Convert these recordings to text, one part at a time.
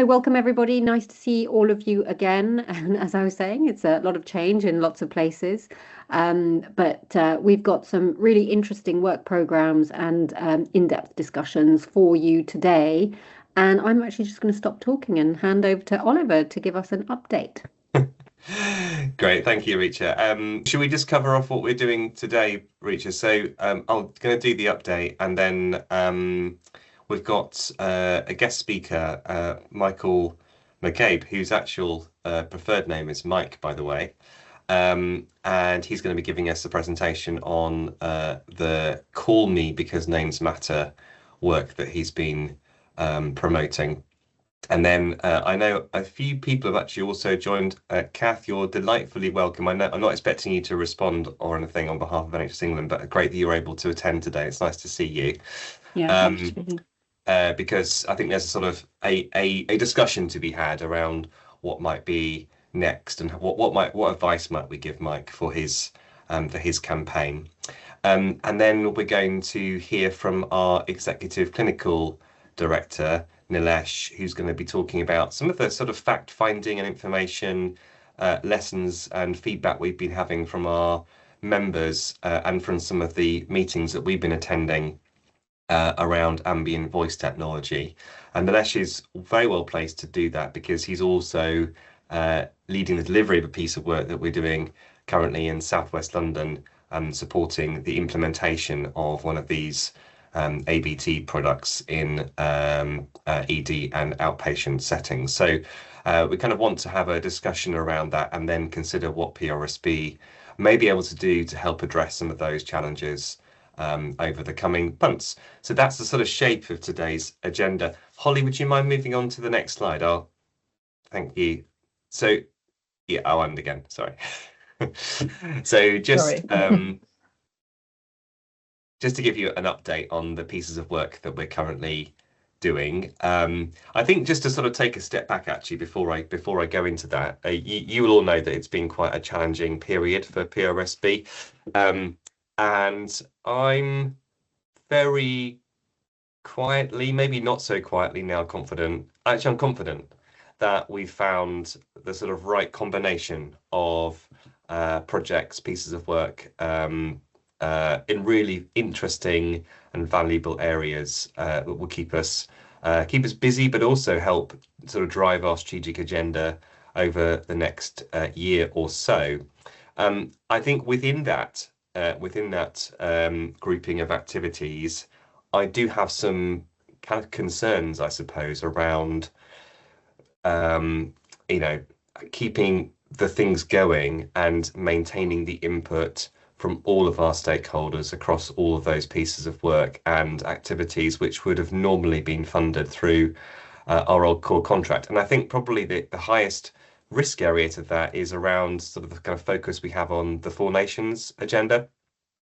So welcome everybody. Nice to see all of you again. And as I was saying, it's a lot of change in lots of places. But we've got some really interesting work programs and in-depth discussions for you today. And I'm actually just going to stop talking and hand over to Oliver to give us an update. Great, thank you, Richa. Should we just cover off what we're doing today, Richa? So I'm going to do the update, and then we've got a guest speaker, Michael McCabe, whose actual preferred name is Mike, by the way. And he's going to be giving us a presentation on the Call Me Because Names Matter work that he's been promoting. And then I know a few people have actually also joined. Kath, you're delightfully welcome. I know I'm not expecting you to respond or anything on behalf of NHS England, but great that you're able to attend today. It's nice to see you. Yeah, Because I think there's a sort of a discussion to be had around what might be next and what advice might we give Mike for his campaign. And then we're going to hear from our executive clinical director, Nilesh, who's going to be talking about some of the sort of fact-finding and information lessons and feedback we've been having from our members and from some of the meetings that we've been attending around ambient voice technology. And Nilesh is very well placed to do that because he's also leading the delivery of a piece of work that we're doing currently in Southwest London, supporting the implementation of one of these ABT products in ED and outpatient settings. So we kind of want to have a discussion around that and then consider what PRSB may be able to do to help address some of those challenges over the coming months. So that's the sort of shape of today's agenda. Holly, would you mind moving on to the next slide? Thank you. So yeah, I'll end again, sorry. So just to give you an update on the pieces of work that we're currently doing, I think just to sort of take a step back actually before I go into that, you will all know that it's been quite a challenging period for PRSB, and I'm very quietly, maybe not so quietly now, confident. Actually, I'm confident that we've found the sort of right combination of projects, pieces of work, in really interesting and valuable areas that will keep us busy, but also help sort of drive our strategic agenda over the next year or so. I think within that grouping of activities, I do have some kind of concerns, I suppose, around keeping the things going and maintaining the input from all of our stakeholders across all of those pieces of work and activities which would have normally been funded through our old core contract. And I think probably the highest risk area to that is around sort of the kind of focus we have on the Four Nations agenda.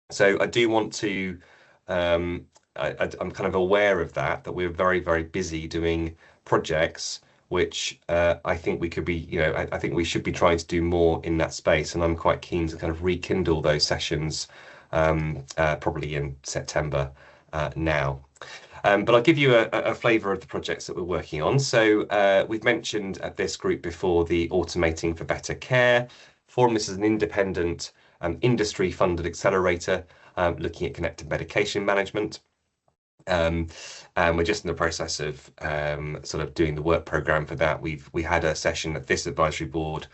So I do want to, I'm kind of aware of that we're very, very busy doing projects which I think we could be, I think we should be trying to do more in that space. And I'm quite keen to kind of rekindle those sessions probably in September now. But I'll give you a flavour of the projects that we're working on. So we've mentioned at this group before the Automating for Better Care Forum. This is an independent industry-funded accelerator looking at connected medication management. And we're just in the process of sort of doing the work program for that. We had a session at this advisory board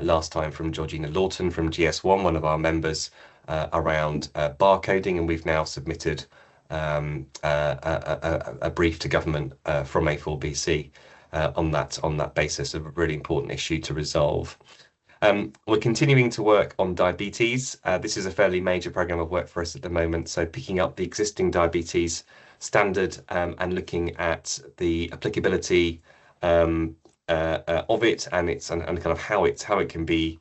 last time from Georgina Lawton from GS1, one of our members, around barcoding, and we've now submitted a brief to government from A4BC on that basis of a really important issue to resolve. We're continuing to work on diabetes. This is a fairly major program of work for us at the moment. So picking up the existing diabetes standard and looking at the applicability of it and kind of how it can be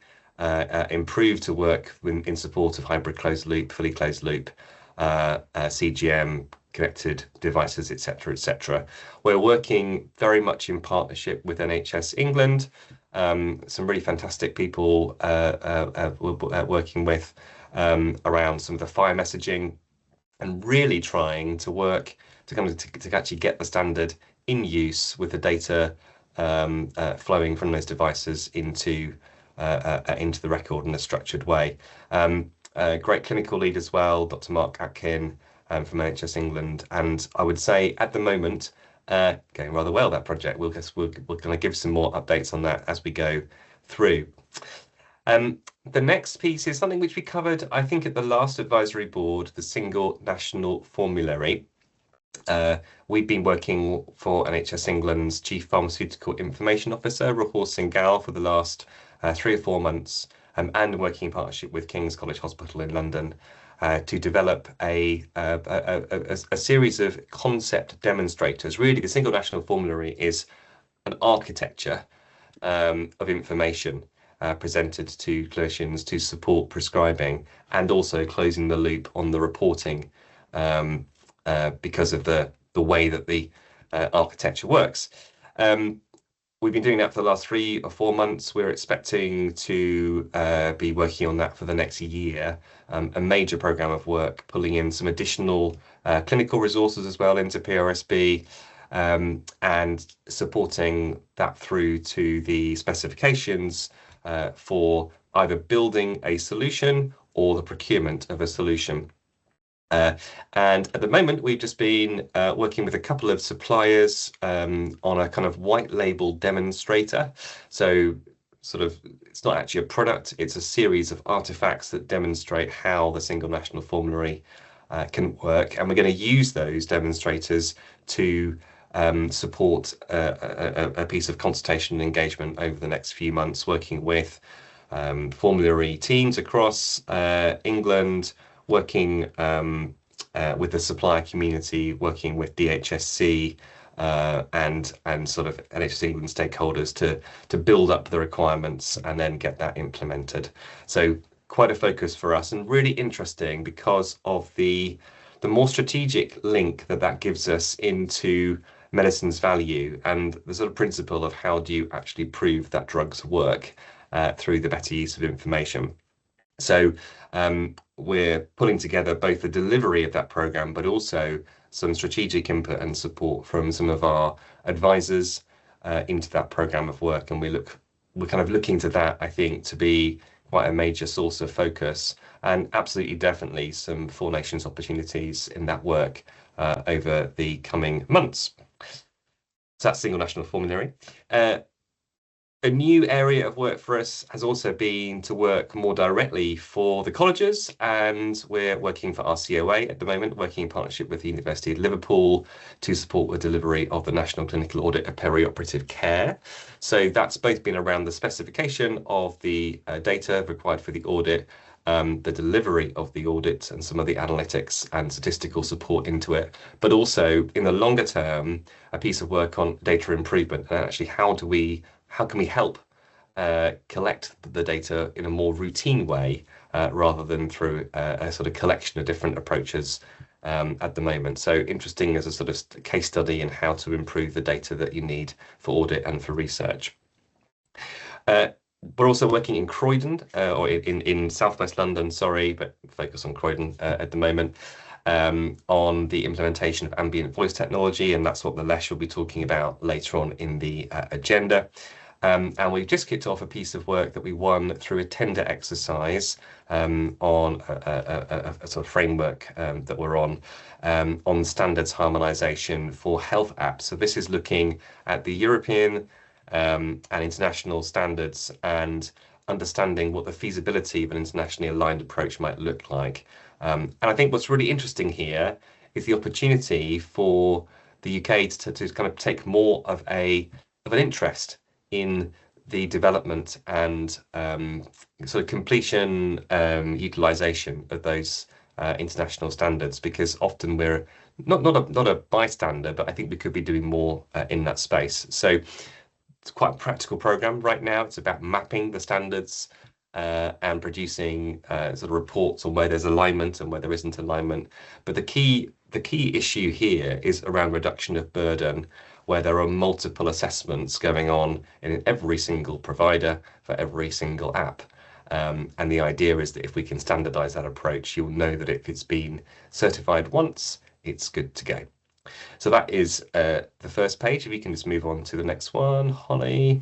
improved to work in support of hybrid closed loop, fully closed loop, CGM, connected devices, etc., etc. We're working very much in partnership with NHS England. Some really fantastic people we're working with around some of the fire messaging, and really trying to work to actually get the standard in use with the data flowing from those devices into the record in a structured way. Great clinical lead as well, Dr. Mark Atkin from NHS England, and I would say at the moment going rather well, that project. We're going to give some more updates on that as we go through. The next piece is something which we covered, I think, at the last advisory board, the single national formulary. We've been working for NHS England's Chief Pharmaceutical Information Officer, Rahul Singhal, for the last 3 or 4 months, and working in partnership with King's College Hospital in London to develop a series of concept demonstrators. Really, the single national formulary is an architecture of information presented to clinicians to support prescribing, and also closing the loop on the reporting because of the way that the architecture works. We've been doing that for the last 3 or 4 months. We're expecting to be working on that for the next year. A major program of work, pulling in some additional clinical resources as well into PRSB, and supporting that through to the specifications for either building a solution or the procurement of a solution. And at the moment, we've just been working with a couple of suppliers on a kind of white label demonstrator. So sort of, it's not actually a product, it's a series of artifacts that demonstrate how the single national formulary can work. And we're going to use those demonstrators to support a piece of consultation and engagement over the next few months, working with formulary teams across England, working with the supplier community, working with DHSC and sort of NHS England stakeholders to build up the requirements and then get that implemented. So quite a focus for us, and really interesting because of the more strategic link that gives us into medicine's value and the sort of principle of how do you actually prove that drugs work through the better use of information. So we're pulling together both the delivery of that program, but also some strategic input and support from some of our advisors into that program of work. And we're kind of looking to that, I think, to be quite a major source of focus, and absolutely definitely some Four Nations opportunities in that work over the coming months. So that's single national formulary. A new area of work for us has also been to work more directly for the colleges, and we're working for RCOA at the moment, working in partnership with the University of Liverpool to support the delivery of the National Clinical Audit of Perioperative Care. So that's both been around the specification of the data required for the audit, the delivery of the audit and some of the analytics and statistical support into it, but also in the longer term, a piece of work on data improvement and actually how can we help collect the data in a more routine way rather than through a sort of collection of different approaches at the moment. So interesting as a sort of case study in how to improve the data that you need for audit and for research. We're also working in Croydon, or in southwest London, sorry, but focus on Croydon at the moment, on the implementation of ambient voice technology, and that's what Nilesh will be talking about later on in the agenda. And we've just kicked off a piece of work that we won through a tender exercise on a sort of framework that we're on standards harmonisation for health apps. So this is looking at the European and international standards and understanding what the feasibility of an internationally aligned approach might look like. And I think what's really interesting here is the opportunity for the UK to kind of take more of an interest in the development and sort of completion utilization of those international standards, because often we're not a bystander, but I think we could be doing more in that space. So it's quite a practical program right now. It's about mapping the standards and producing sort of reports on where there's alignment and where there isn't alignment. But the key issue here is around reduction of burden, where there are multiple assessments going on in every single provider for every single app. And the idea is that if we can standardize that approach, you'll know that if it's been certified once, it's good to go. So that is the first page. If you can just move on to the next one, Holly.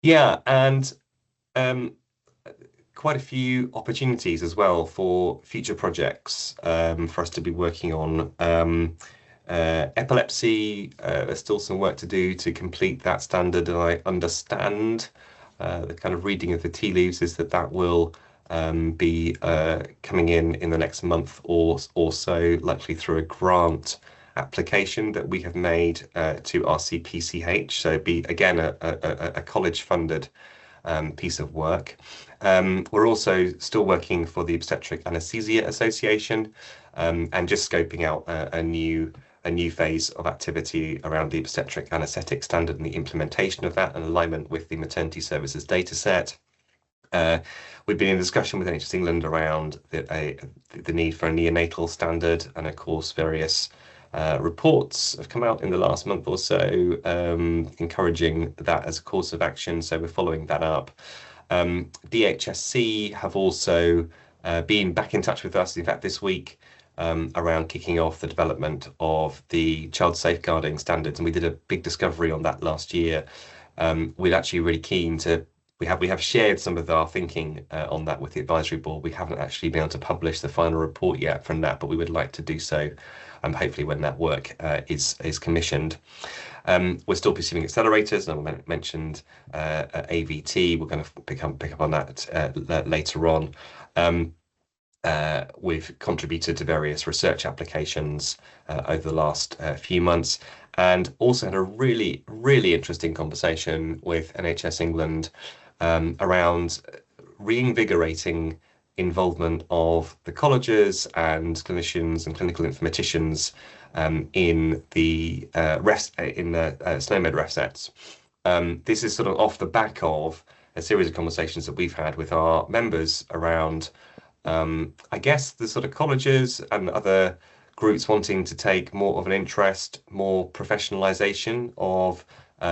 Yeah, and um, quite a few opportunities as well for future projects for us to be working on. Epilepsy, there's still some work to do to complete that standard, and I understand the kind of reading of the tea leaves is that that will be coming in the next month or so, likely through a grant application that we have made to RCPCH. So be again a college funded piece of work. We're also still working for the Obstetric Anaesthesia Association and just scoping out a new phase of activity around the obstetric anaesthetic standard and the implementation of that and alignment with the maternity services data set. We've been in discussion with NHS England around the need for a neonatal standard, and of course, various reports have come out in the last month or so, encouraging that as a course of action. So we're following that up. DHSC have also been back in touch with us, in fact, this week, around kicking off the development of the child safeguarding standards. And we did a big discovery on that last year. We're actually really keen to we have shared some of our thinking on that with the advisory board. We haven't actually been able to publish the final report yet from that, but we would like to do so, hopefully when that work is commissioned. We're still pursuing accelerators, and I mentioned AVT. We're going to pick up on that later on. We've contributed to various research applications over the last few months, and also had a really, really interesting conversation with NHS England around reinvigorating involvement of the colleges and clinicians and clinical informaticians in the SNOMED ref sets. This is sort of off the back of a series of conversations that we've had with our members around, I guess, the sort of colleges and other groups wanting to take more of an interest, more professionalization of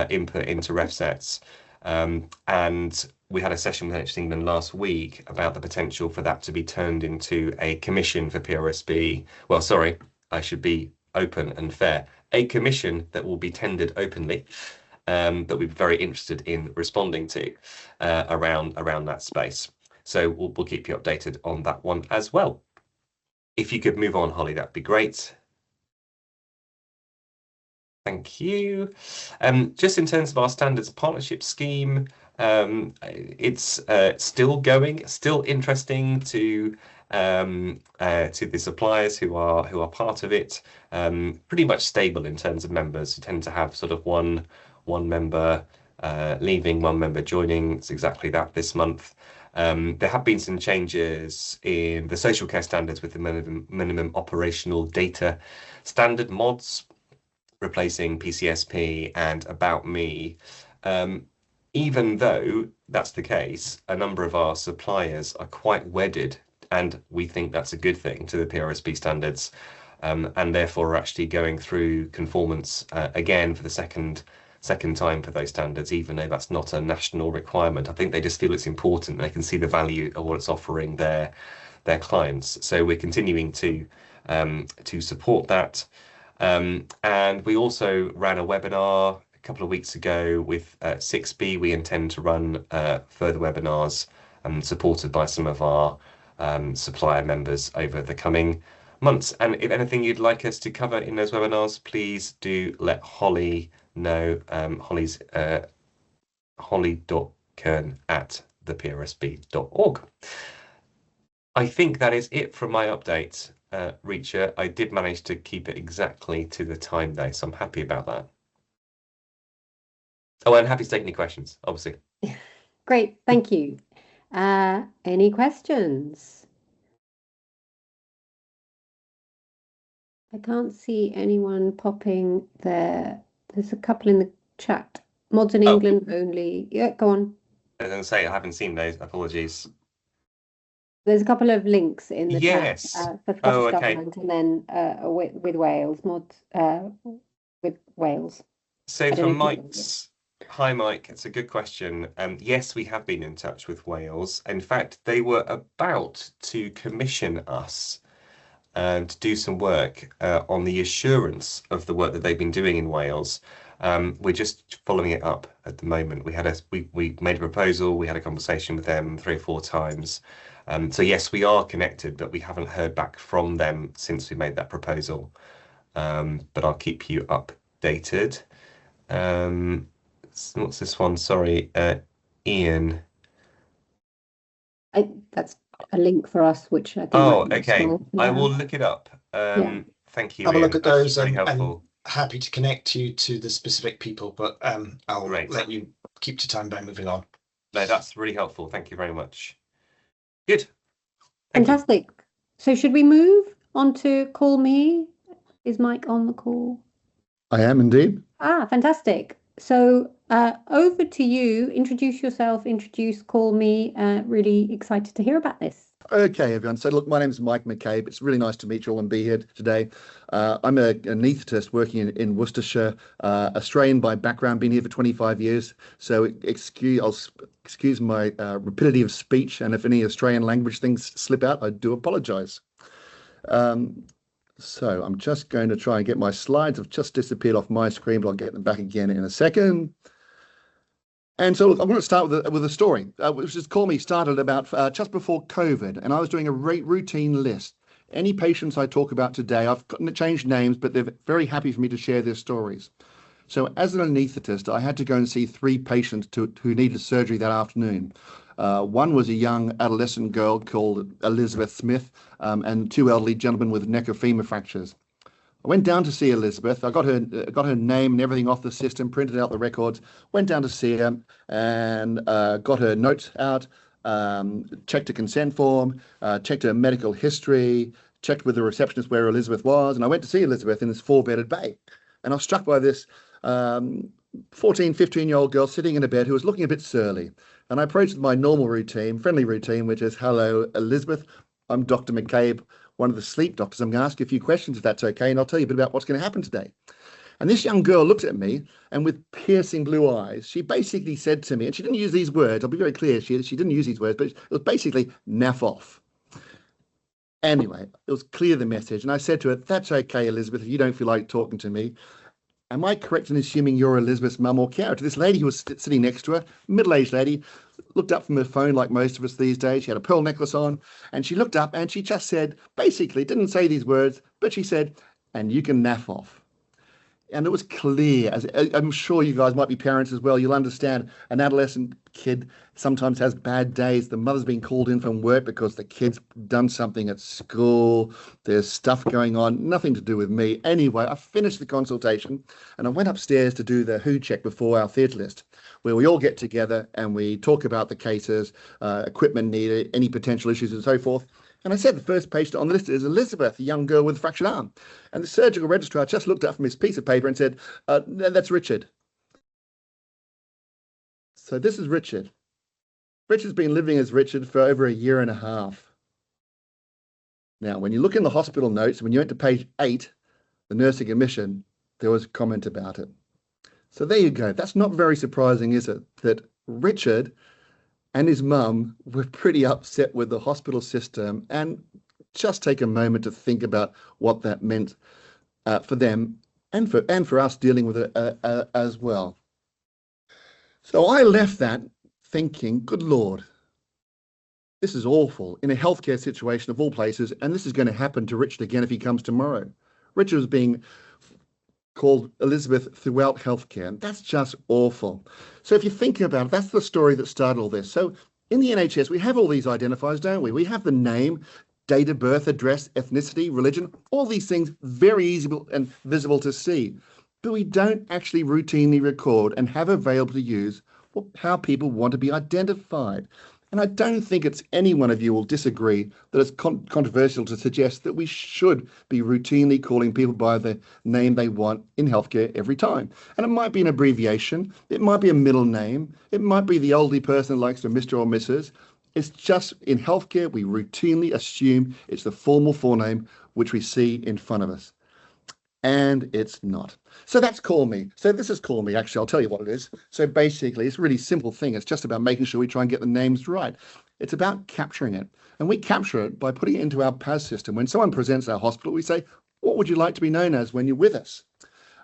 input into ref sets. And we had a session with NHS England last week about the potential for that to be turned into a commission for PRSB. Well, sorry, I should be open and fair. A commission that will be tendered openly, that we'd be very interested in responding to around that space. So we'll keep you updated on that one as well. If you could move on, Holly, that'd be great. Thank you. Just in terms of our standards partnership scheme, it's still going, still interesting to the suppliers who are part of it. Pretty much stable in terms of members. You tend to have sort of one member leaving, one member joining. It's exactly that this month. There have been some changes in the social care standards with the minimum operational data standard mods, replacing PCSP and About Me. Even though that's the case, a number of our suppliers are quite wedded, and we think that's a good thing, to the PRSB standards, and therefore are actually going through conformance again for the second time for those standards, even though that's not a national requirement. I think they just feel it's important. They can see the value of what it's offering their clients. So we're continuing to support that. And we also ran a webinar a couple of weeks ago with 6B. We intend to run further webinars supported by some of our supplier members over the coming months. And if anything you'd like us to cover in those webinars, please do let Holly know. Holly's holly.kern@theprsb.org. I think that is it from my update, Reacher. I did manage to keep it exactly to the time though, so I'm happy about that. Oh, and happy to take any questions, obviously. Great, thank you. Any questions? I can't see anyone popping there. There's a couple in the chat. Mods in England only. Yeah, go on. I was going to say, I haven't seen those. Apologies. There's a couple of links in the Yes. chat for Scottish Government, and then with Wales, mods with Wales. So for Mike's, hi Mike, it's a good question. Yes, we have been in touch with Wales. In fact, they were about to commission us to do some work on the assurance of the work that they've been doing in Wales. We're just following it up at the moment. We made a proposal. We had a conversation with them 3 or 4 times. So yes, we are connected, but we haven't heard back from them since we made that proposal. But I'll keep you updated. What's this one? Sorry, Ian. That's a link for us, which I think Oh, might be okay. useful. I Yeah. will look it up. Yeah. Thank you, Have a look Ian. at That's those really and helpful. happy to connect you to the specific people, but I'll Great. let you keep to time by moving on. No, that's really helpful. Thank you very much. Good. Thank you. Fantastic. So should we move on to Call Me? Is Mike on the call? I am indeed. Fantastic. So over to you. Introduce yourself, Call Me. Really excited to hear about this. Okay, everyone. So look, my name is Mike McCabe. It's really nice to meet you all and be here today. I'm an anaesthetist working in Worcestershire, Australian by background, been here for 25 years. So excuse my rapidity of speech, and if any Australian language things slip out, I do apologise. So I'm just going to try and get my slides. Have just disappeared off my screen, but I'll get them back again in a second. And so look, I'm going to start with a story, which is Call Me started about just before COVID, and I was doing a routine list. Any patients I talk about today, I've changed names, but they're very happy for me to share their stories. So as an anaesthetist, I had to go and see 3 patients who needed surgery that afternoon. One was a young adolescent girl called Elizabeth Smith, and 2 elderly gentlemen with neck or femur fractures. I went down to see Elizabeth. I got her name and everything off the system, printed out the records, went down to see her and got her notes out, checked a consent form, checked her medical history, checked with the receptionist where Elizabeth was, and I went to see Elizabeth in this 4-bedded bay. And I was struck by this 14, 15-year-old girl sitting in a bed who was looking a bit surly. And I approached my normal routine, friendly routine, which is, hello, Elizabeth. I'm Dr. McCabe, one of the sleep doctors. I'm going to ask you a few questions if that's okay, and I'll tell you a bit about what's going to happen today. And this young girl looked at me, and with piercing blue eyes, she basically said to me, and she didn't use these words, I'll be very clear, she didn't use these words, but it was basically, naff off. Anyway, it was clear the message, and I said to her, that's okay, Elizabeth, if you don't feel like talking to me. Am I correct in assuming you're Elizabeth's mum or carer? To this lady who was sitting next to her, middle-aged lady, looked up from her phone like most of us these days. She had a pearl necklace on, and she looked up and she just said, basically, didn't say these words, but she said, and you can naff off. And it was clear, as I'm sure you guys might be parents as well, you'll understand an adolescent kid sometimes has bad days. The mother's been called in from work because the kid's done something at school. There's stuff going on, nothing to do with me. Anyway, I finished the consultation and I went upstairs to do the WHO check before our theatre list, where we all get together and we talk about the cases, equipment needed, any potential issues and so forth. And I said the first patient on the list is Elizabeth, a young girl with a fractured arm. And the surgical registrar just looked up from his piece of paper and said, that's Richard. So this is Richard. Richard's been living as Richard for over 1.5 years. Now, when you look in the hospital notes, when you went to page 8, the nursing admission, there was a comment about it. So there you go. That's not very surprising, is it? That Richard and his mum were pretty upset with the hospital system, and just take a moment to think about what that meant for them and for us dealing with it as well. So I left that thinking, good Lord, this is awful in a healthcare situation of all places, and this is going to happen to Richard again if he comes tomorrow. Richard was being called Elizabeth throughout healthcare, and that's just awful. So if you think about it, that's the story that started all this. So in the NHS, we have all these identifiers, don't we? We have the name, date of birth, address, ethnicity, religion, all these things very easy and visible to see. But we don't actually routinely record and have available to use how people want to be identified. And I don't think any one of you will disagree that it's controversial to suggest that we should be routinely calling people by the name they want in healthcare every time. And it might be an abbreviation, it might be a middle name, it might be the elderly person who likes to Mr. or Mrs. It's just in healthcare, we routinely assume it's the formal forename which we see in front of us. And it's not. So that's Call Me. So this is Call Me. Actually, I'll tell you what it is. So basically, it's a really simple thing. It's just about making sure we try and get the names right. It's about capturing it. And we capture it by putting it into our PAS system. When someone presents our hospital, we say, what would you like to be known as when you're with us?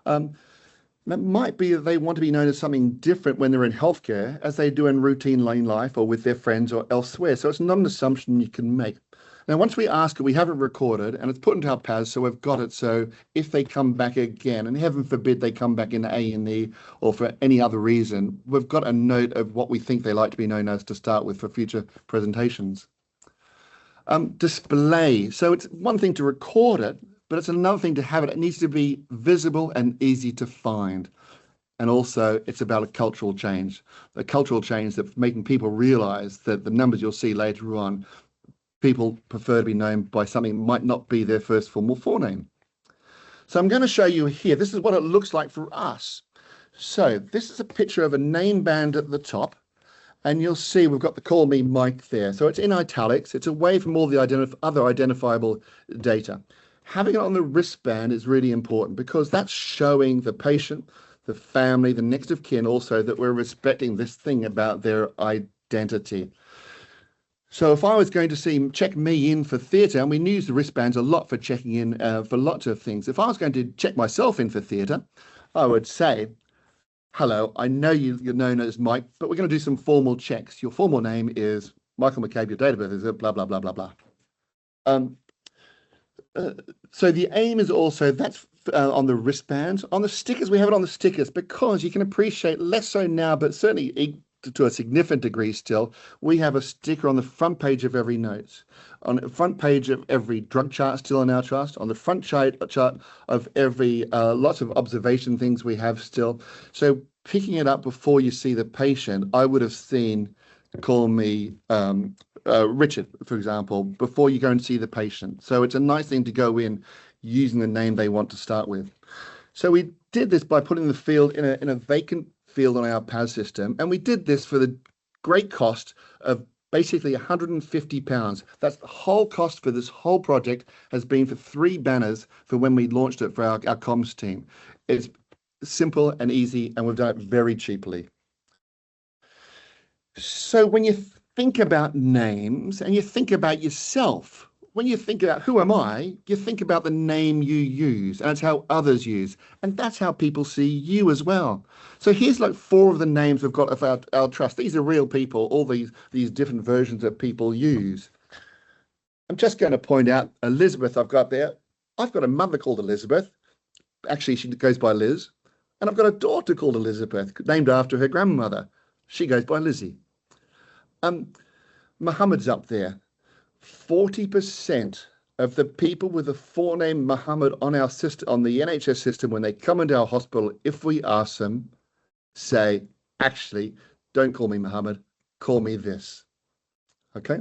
That might be that they want to be known as something different when they're in healthcare as they do in routine life or with their friends or elsewhere. So it's not an assumption you can make. Now, once we ask it, we have it recorded and it's put into our PAS, so we've got it. So if they come back again, and heaven forbid they come back in A&E or for any other reason, we've got a note of what we think they like to be known as to start with for future presentations. Display. So it's one thing to record it, but it's another thing to have it. It needs to be visible and easy to find. And also, it's about a cultural change that's making people realize that the numbers you'll see later on, people prefer to be known by something that might not be their first formal forename. So I'm going to show you here. This is what it looks like for us. So this is a picture of a name band at the top. And you'll see we've got the Call Me Mike there. So it's in italics. It's away from all the other identifiable data. Having it on the wristband is really important because that's showing the patient, the family, the next of kin also that we're respecting this thing about their identity. So if I was going to check me in for theatre, and we use the wristbands a lot for checking in for lots of things. If I was going to check myself in for theatre, I would say, hello, I know you're known as Mike, but we're going to do some formal checks. Your formal name is Michael McCabe, your date of birth is blah, blah, blah, blah, blah. So the aim is also, that's on the wristbands. On the stickers, we have it on the stickers because you can appreciate, less so now, but certainly to a significant degree still, we have a sticker on the front page of every note, on the front page of every drug chart still in our trust, on the front chart of every lots of observation things we have still. So picking it up before you see the patient, I would have seen Call Me Richard, for example, before you go and see the patient. So it's a nice thing to go in using the name they want to start with. So we did this by putting the field in a vacant field on our PAS system, and we did this for the great cost of basically £150. That's the whole cost for this whole project, has been for 3 banners for when we launched it for our comms team. It's simple and easy, and we've done it very cheaply. So when you think about names and you think about yourself, when you think about who am I, you think about the name you use, and it's how others use, and that's how people see you as well. So here's like 4 of the names we've got of our trust. These are real people, all these different versions that people use. I'm just going to point out Elizabeth I've got there. I've got a mother called Elizabeth. Actually, she goes by Liz. And I've got a daughter called Elizabeth, named after her grandmother. She goes by Lizzie. Muhammad's up there. 40% of the people with the forename Muhammad on our system, on the NHS system, when they come into our hospital, if we ask them, say, actually, don't call me Muhammad, call me this. Okay?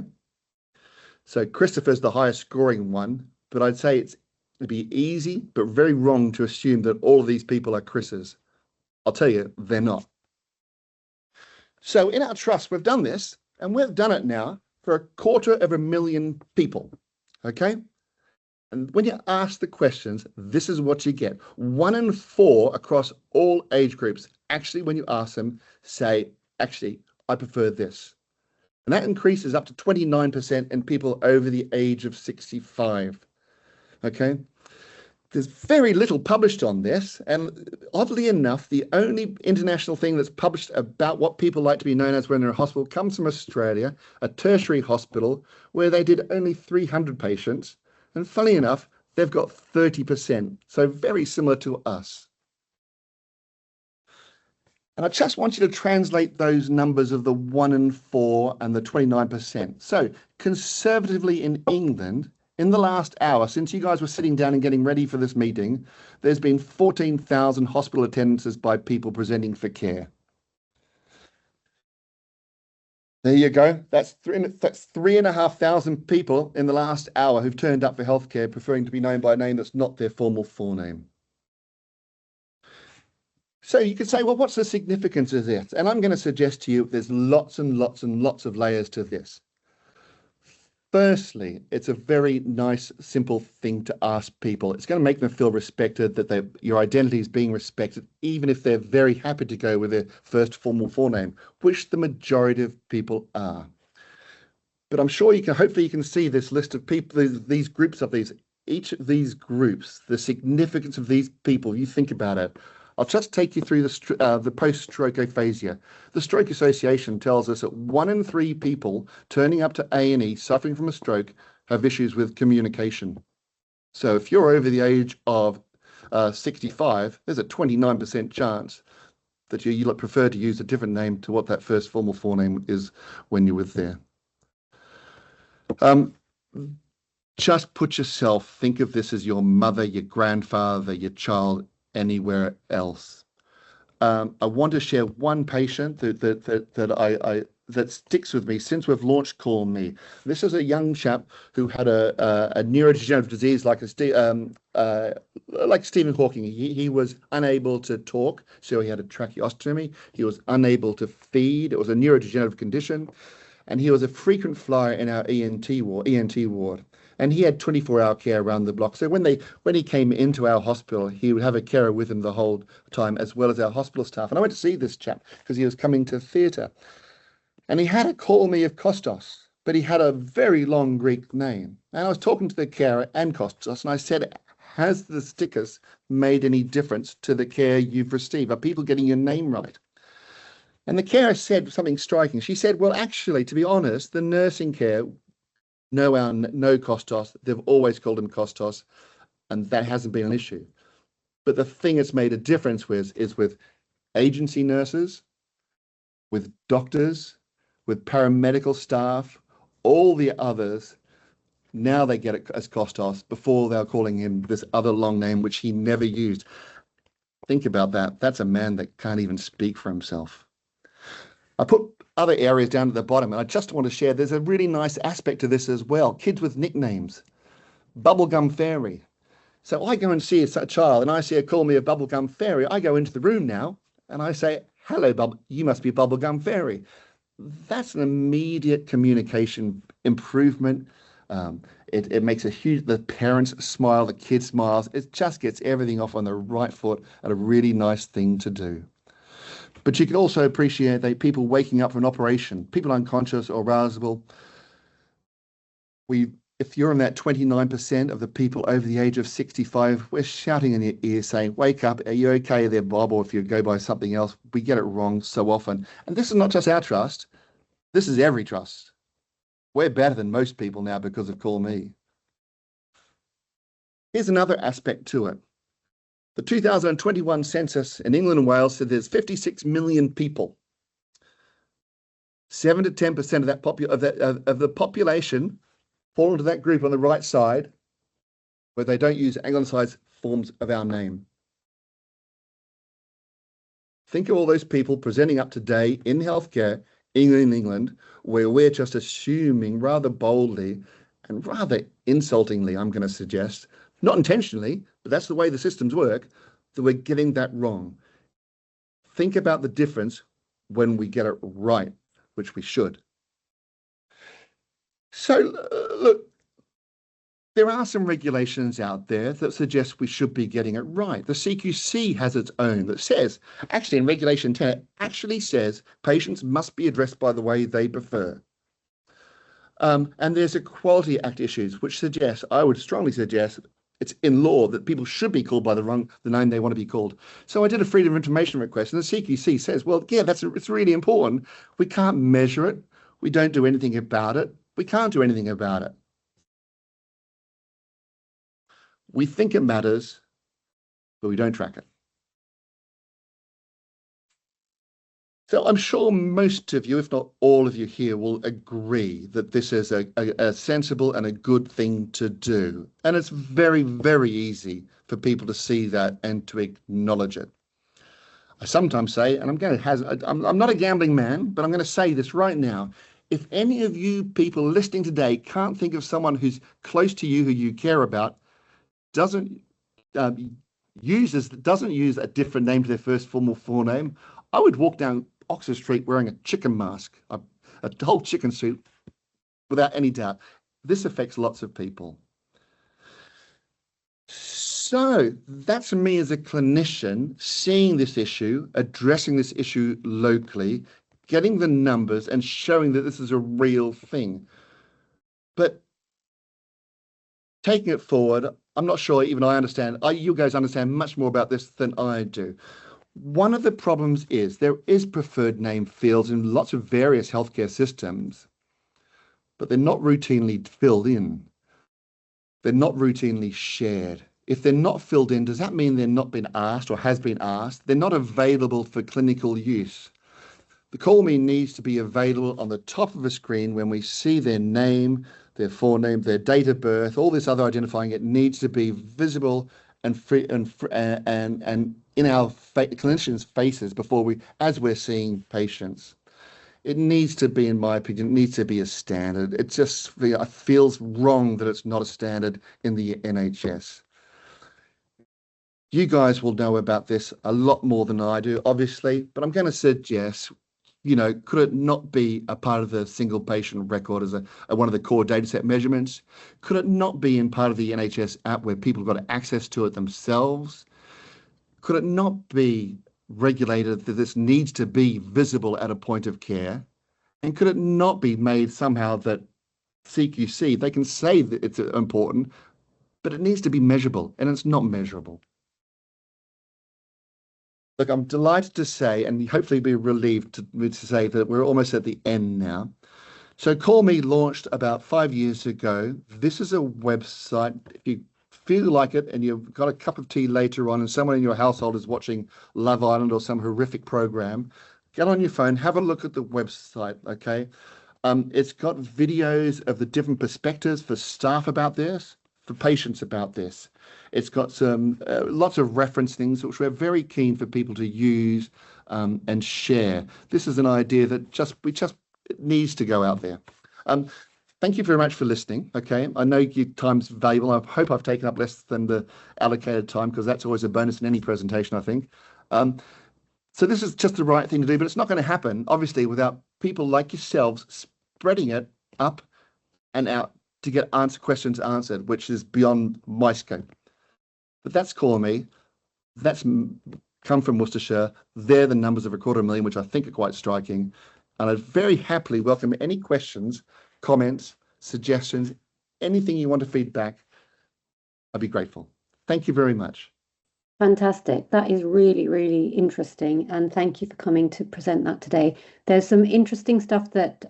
So Christopher's the highest scoring one, but I'd say it'd be easy, but very wrong to assume that all of these people are Chris's. I'll tell you, they're not. So in our trust, we've done this, and we've done it now for 250,000 people, okay? And when you ask the questions, this is what you get. 1 in 4 across all age groups, actually, when you ask them, say, actually, I prefer this. And that increases up to 29% in people over the age of 65, okay? There's very little published on this, and oddly enough, the only international thing that's published about what people like to be known as when they're in a hospital comes from Australia, a tertiary hospital, where they did only 300 patients, and funny enough, they've got 30%, so very similar to us. And I just want you to translate those numbers of the 1 in 4 and the 29%. So conservatively in England, in the last hour, since you guys were sitting down and getting ready for this meeting, there's been 14,000 hospital attendances by people presenting for care. There you go. That's 3,500 people in the last hour who've turned up for healthcare, preferring to be known by a name that's not their formal forename. So you could say, well, what's the significance of this? And I'm going to suggest to you there's lots and lots and lots of layers to this. Firstly, it's a very nice, simple thing to ask people. It's going to make them feel respected, that your identity is being respected, even if they're very happy to go with their first formal forename, which the majority of people are. But I'm sure you can, hopefully you can see this list of people, these groups of these, each of these groups, the significance of these people, you think about it. I'll just take you through the post-stroke aphasia. The Stroke Association tells us that 1 in 3 people turning up to A&E suffering from a stroke have issues with communication. So if you're over the age of 65, there's a 29% chance that you prefer to use a different name to what that first formal forename is when you're with there. Just put yourself, think of this as your mother, your grandfather, your child, anywhere else. I want to share one patient that sticks with me since we've launched Call Me. This is a young chap who had a neurodegenerative disease like Stephen Hawking. He was unable to talk, so he had a tracheostomy. He was unable to feed. It was a neurodegenerative condition, and he was a frequent flyer in our ENT ward. And he had 24-hour care around the block. So when he came into our hospital, he would have a carer with him the whole time, as well as our hospital staff. And I went to see this chap because he was coming to theatre. And he had a Call Me of Kostos, but he had a very long Greek name. And I was talking to the carer and Kostos, and I said, has the stickers made any difference to the care you've received? Are people getting your name right? And the carer said something striking. She said, well, actually, to be honest, the nursing care know Kostos. They've always called him Kostos, and that hasn't been an issue. But the thing that's made a difference is with agency nurses, with doctors, with paramedical staff, all the others. Now they get it as Kostos. Before they were calling him this other long name, which he never used. Think about that. That's a man that can't even speak for himself. I put other areas down at the bottom, and I just want to share, there's a really nice aspect to this as well. Kids with nicknames. Bubblegum Fairy. So I go and see a child, and I see a Call Me a Bubblegum Fairy. I go into the room now, and I say, hello, you must be Bubblegum Fairy. That's an immediate communication improvement. It makes the parents smile, the kid smiles. It just gets everything off on the right foot, and a really nice thing to do. But you can also appreciate that people waking up from an operation, people unconscious or arousable. If you're in that 29% of the people over the age of 65, we're shouting in your ear saying, wake up, are you okay there, Bob? Or if you go by something else, we get it wrong so often. And this is not just our trust. This is every trust. We're better than most people now because of Call Me. Here's another aspect to it. The 2021 census in England and Wales said there's 56 million people. 7 to 10% of the population fall into that group on the right side, where they don't use anglicised forms of our name. Think of all those people presenting up today in healthcare in England, where we're just assuming rather boldly and rather insultingly, I'm going to suggest, not intentionally, but that's the way the systems work, that we're getting that wrong. Think about the difference when we get it right, which we should. So, look, there are some regulations out there that suggest we should be getting it right. The CQC has its own that says, actually in Regulation 10, it actually says patients must be addressed by the way they prefer. And there's Equality Act issues, which suggest, I would strongly suggest, it's in law that people should be called by the name they want to be called. So I did a freedom of information request, and the CQC says, well, yeah, it's really important. We can't measure it. We don't do anything about it. We can't do anything about it. We think it matters, but we don't track it. So I'm sure most of you, if not all of you here, will agree that this is a sensible and a good thing to do. And it's very, very easy for people to see that and to acknowledge it. I sometimes say, and I'm not a gambling man, but I'm going to say this right now. If any of you people listening today can't think of someone who's close to you, who you care about, doesn't use a different name to their first formal forename, I would walk down Oxford Street wearing a chicken mask, a whole chicken suit, without any doubt. This affects lots of people. So that's me as a clinician, seeing this issue, addressing this issue locally, getting the numbers and showing that this is a real thing. But taking it forward, I'm not sure even I understand. You guys understand much more about this than I do. One of the problems is there is preferred name fields in lots of various healthcare systems, but they're not routinely filled in. They're not routinely shared. If they're not filled in, does that mean they're not been asked or has been asked? They're not available for clinical use. The call me needs to be available on the top of a screen when we see their name, their forename, their date of birth, all this other identifying. It needs to be visible and free and in our clinicians' faces as we're seeing patients. It needs to be, in my opinion, it needs to be a standard. It just feels wrong that it's not a standard in the NHS. You guys will know about this a lot more than I do, obviously, but I'm going to suggest, could it not be a part of the single patient record as one of the core dataset measurements? Could it not be in part of the NHS app where people have got access to it themselves? Could it not be regulated that this needs to be visible at a point of care? And could it not be made somehow that CQC, they can say that it's important, but it needs to be measurable, and it's not measurable. Look, I'm delighted to say, and hopefully be relieved to say that we're almost at the end now. So Call Me launched about 5 years ago. This is a website. If you feel like it and you've got a cup of tea later on and someone in your household is watching Love Island or some horrific program, get on your phone, have a look at the website, okay? It's got videos of the different perspectives for staff about this, for patients about this. It's got some lots of reference things which we're very keen for people to use and share. This is an idea that it needs to go out there. Thank you very much for listening. Okay, I know your time's valuable. I hope I've taken up less than the allocated time, because that's always a bonus in any presentation, I think. So this is just the right thing to do, but it's not going to happen, obviously, without people like yourselves spreading it up and out to get questions answered, which is beyond my scope. But that's Call Me. That's come from Worcestershire. They're the numbers of 250,000, which I think are quite striking. And I'd very happily welcome any questions, comments, suggestions, anything you want to feedback. I'd be grateful. Thank you very much. Fantastic. That is really, really interesting. And thank you for coming to present that today. There's some interesting stuff that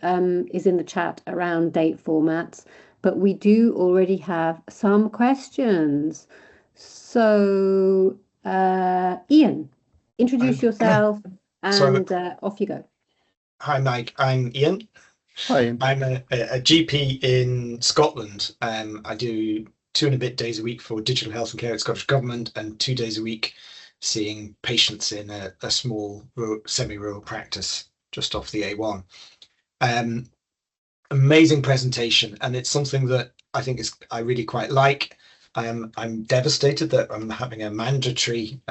is in the chat around date formats, but we do already have some questions. So, Ian, introduce yourself and off you go. Hi, Mike. I'm Ian. Hi, Ian. I'm a GP in Scotland. I do 2 and a bit days a week for digital health and care at Scottish Government, and 2 days a week seeing patients in a small semi-rural practice just off the A1. Amazing presentation, and it's something that I think I really quite like. I'm devastated that I'm having a mandatory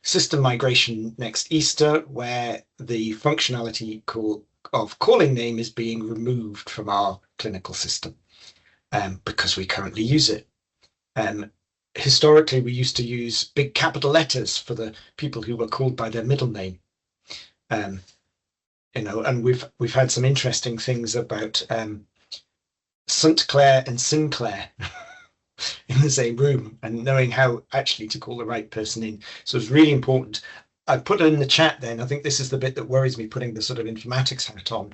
system migration next Easter, where the functionality of calling name is being removed from our clinical system because we currently use it. Historically, we used to use big capital letters for the people who were called by their middle name. And we've had some interesting things about St. Clair and Sinclair in the same room, and knowing how actually to call the right person in. So it's really important. I put it in the chat then. I think this is the bit that worries me, putting the sort of informatics hat on.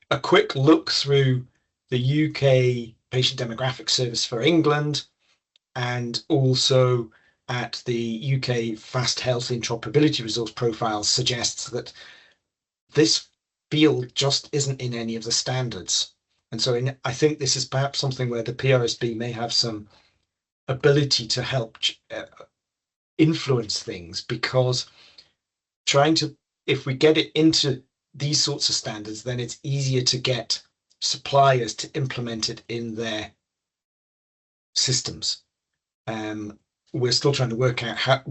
A quick look through the UK Patient Demographic Service for England, and also at the UK Fast Health Interoperability Resource Profile, suggests that this field just isn't in any of the standards. And so I think this is perhaps something where the PRSB may have some ability to help influence things, because if we get it into these sorts of standards, then it's easier to get suppliers to implement it in their systems. We're still trying to work out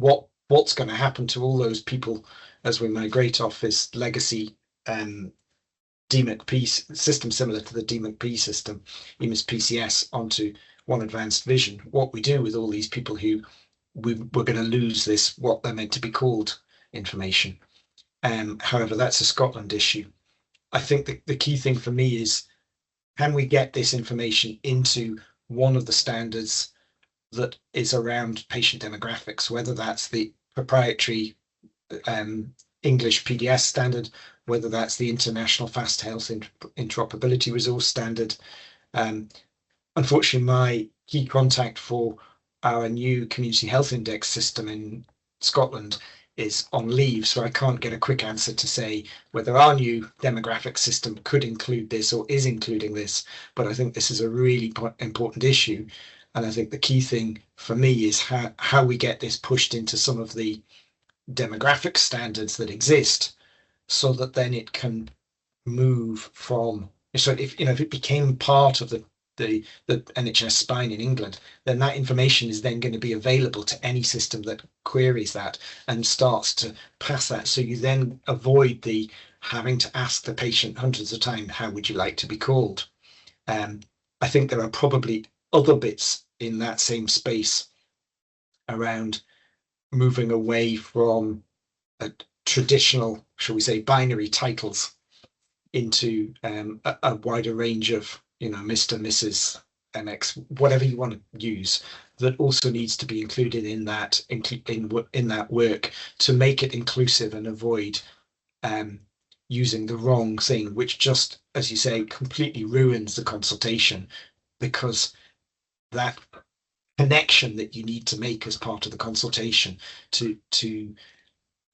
what's going to happen to all those people as we migrate off this legacy DMAC-P system, similar to the DMAC-P system, EMIS PCS, onto One Advanced Vision. What we do with all these people who we're going to lose this, what they're meant to be called, information. However, that's a Scotland issue. I think the key thing for me is can we get this information into one of the standards that is around patient demographics, whether that's the proprietary English PDS standard, whether that's the International Fast Health Interoperability Resource Standard. Unfortunately, my key contact for our new Community Health Index system in Scotland is on leave, so I can't get a quick answer to say whether our new demographic system could include this or is including this. But I think this is a really important issue. And I think the key thing for me is how we get this pushed into some of the demographic standards that exist, so that then it can move from, so if it became part of the NHS spine in England, then that information is then going to be available to any system that queries that and starts to pass that. So you then avoid the having to ask the patient hundreds of times, how would you like to be called? I think there are probably other bits in that same space around moving away from a traditional, shall we say, binary titles into a wider range of, Mr., Mrs., MX, whatever you want to use, that also needs to be included in that in that work to make it inclusive and avoid using the wrong thing, which just, as you say, completely ruins the consultation, because that connection that you need to make as part of the consultation to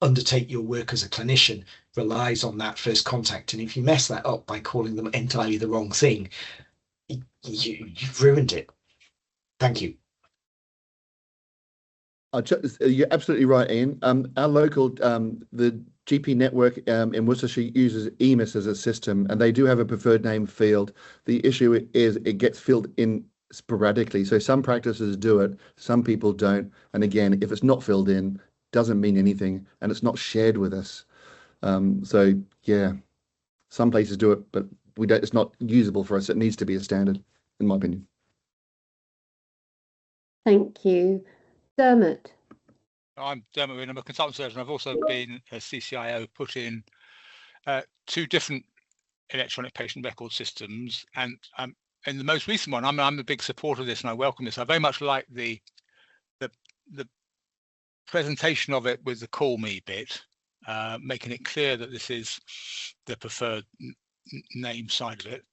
undertake your work as a clinician relies on that first contact. And if you mess that up by calling them entirely the wrong thing, you've ruined it. Thank you. You're absolutely right, Ian. Our local, the GP network in Worcestershire uses EMIS as a system, and they do have a preferred name field. The issue is it gets filled in sporadically. So some practices do it, some people don't. And again, if it's not filled in, doesn't mean anything, and it's not shared with us. So yeah, some places do it, but we don't. It's not usable for us. It needs to be a standard, in my opinion. Thank you. Dermot. I'm Dermot. I'm a consultant surgeon. I've also been a CCIO, put in 2 different electronic patient record systems, and in the most recent one, I'm a big supporter of this, and I welcome this. I very much like the presentation of it with the call me bit, making it clear that this is the preferred name side of it.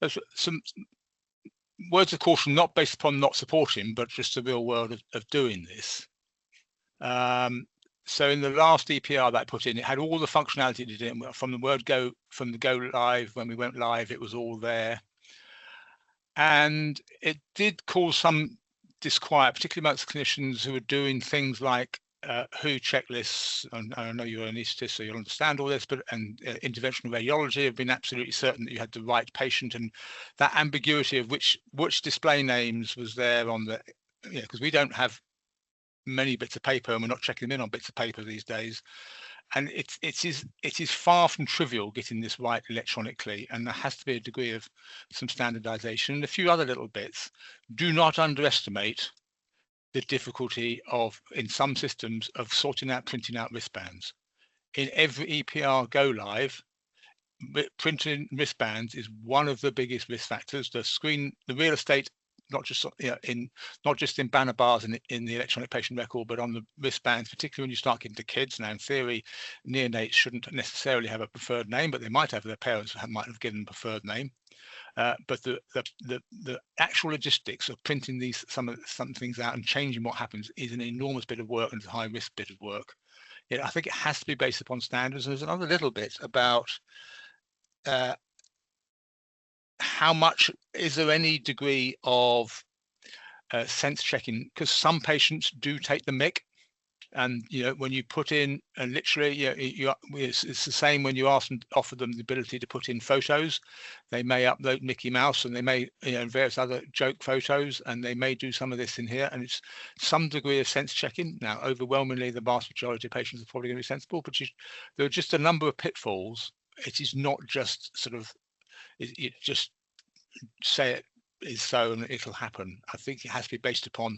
There's some words of caution, not based upon not supporting, but just the real world of doing this. So in the last EPR that I put in, it had all the functionality it did from the word go, from the go live. When we went live, it was all there. And it did cause some disquiet, particularly amongst clinicians who are doing things like WHO checklists. And I know you're an anaesthetist, so you'll understand all this, but interventional radiology have been absolutely certain that you had the right patient, and that ambiguity of which display names was there on the, because we don't have many bits of paper, and we're not checking them in on bits of paper these days. And it is far from trivial getting this right electronically, and there has to be a degree of some standardization. And a few other little bits. Do not underestimate the difficulty of, in some systems, of sorting out, printing out wristbands. In every EPR go live, printing wristbands is one of the biggest risk factors. The screen, the real estate, not just in banner bars in the electronic patient record, but on the wristbands, particularly when you start getting to kids. Now, in theory, neonates shouldn't necessarily have a preferred name, but they might have, their parents might have given them a preferred name. But the actual logistics of printing some things out and changing what happens is an enormous bit of work, and it's a high risk bit of work. I think it has to be based upon standards. There's another little bit about how much is there any degree of sense checking, because some patients do take the mick, and when you put in, and literally it's the same when you offer them the ability to put in photos. They may upload Mickey Mouse, and they may various other joke photos, and they may do some of this in here, and it's some degree of sense checking. Now, overwhelmingly the vast majority of patients are probably going to be sensible, but there are just a number of pitfalls. It is not just sort of it just say it is so and it'll happen. I think it has to be based upon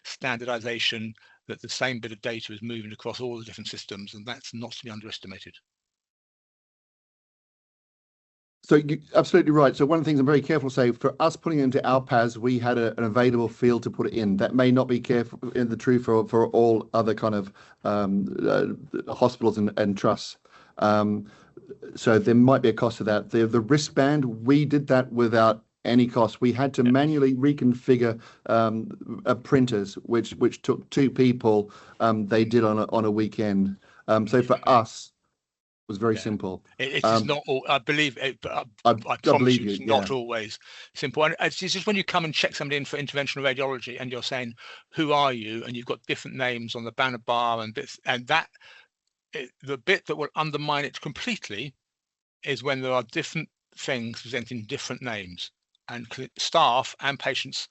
standardization, that the same bit of data is moving across all the different systems, and that's not to be underestimated. So you're absolutely right. So one of the things I'm very careful to say, for us putting it into our PAS, we had an available field to put it in. That may not be careful in the truth for all other kind of hospitals and trusts. So there might be a cost to that. The wristband, we did that without any cost. We had to manually reconfigure printers, which took 2 people. They did on a weekend. So for us, was very simple. It is not all, I believe it, but I promise you, it's not always simple. And it's just when you come and check somebody in for interventional radiology and you're saying, who are you? And you've got different names on the banner bar and bits, and the bit that will undermine it completely is when there are different things presenting different names, and staff and patients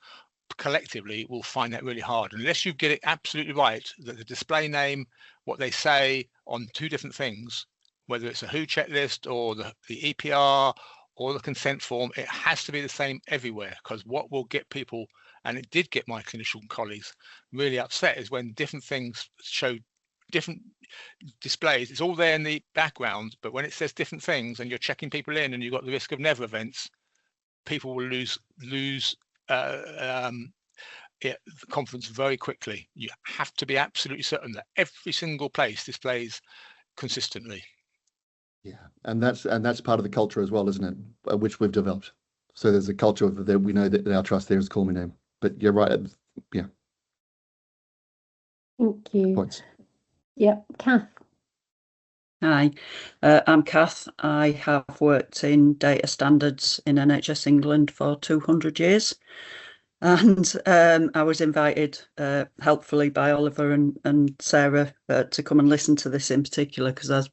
collectively will find that really hard unless you get it absolutely right, that the display name, what they say on 2 different things, whether it's a WHO checklist or the EPR or the consent form, it has to be the same everywhere, because what will get people, and it did get my clinician colleagues really upset, is when different things show different displays. It's all there in the background, but when it says different things and you're checking people in and you've got the risk of never events, people will lose the confidence very quickly. You have to be absolutely certain that every single place displays consistently. Yeah, and that's part of the culture as well, isn't it? Which we've developed. So there's a culture of that. We know that our trust there is call me name. But you're right. Yeah. Thank you. Points. Yep, Kath. Hi, I'm Kath. I have worked in data standards in NHS England for 200 years. And I was invited helpfully by Oliver and Sarah to come and listen to this in particular, because I've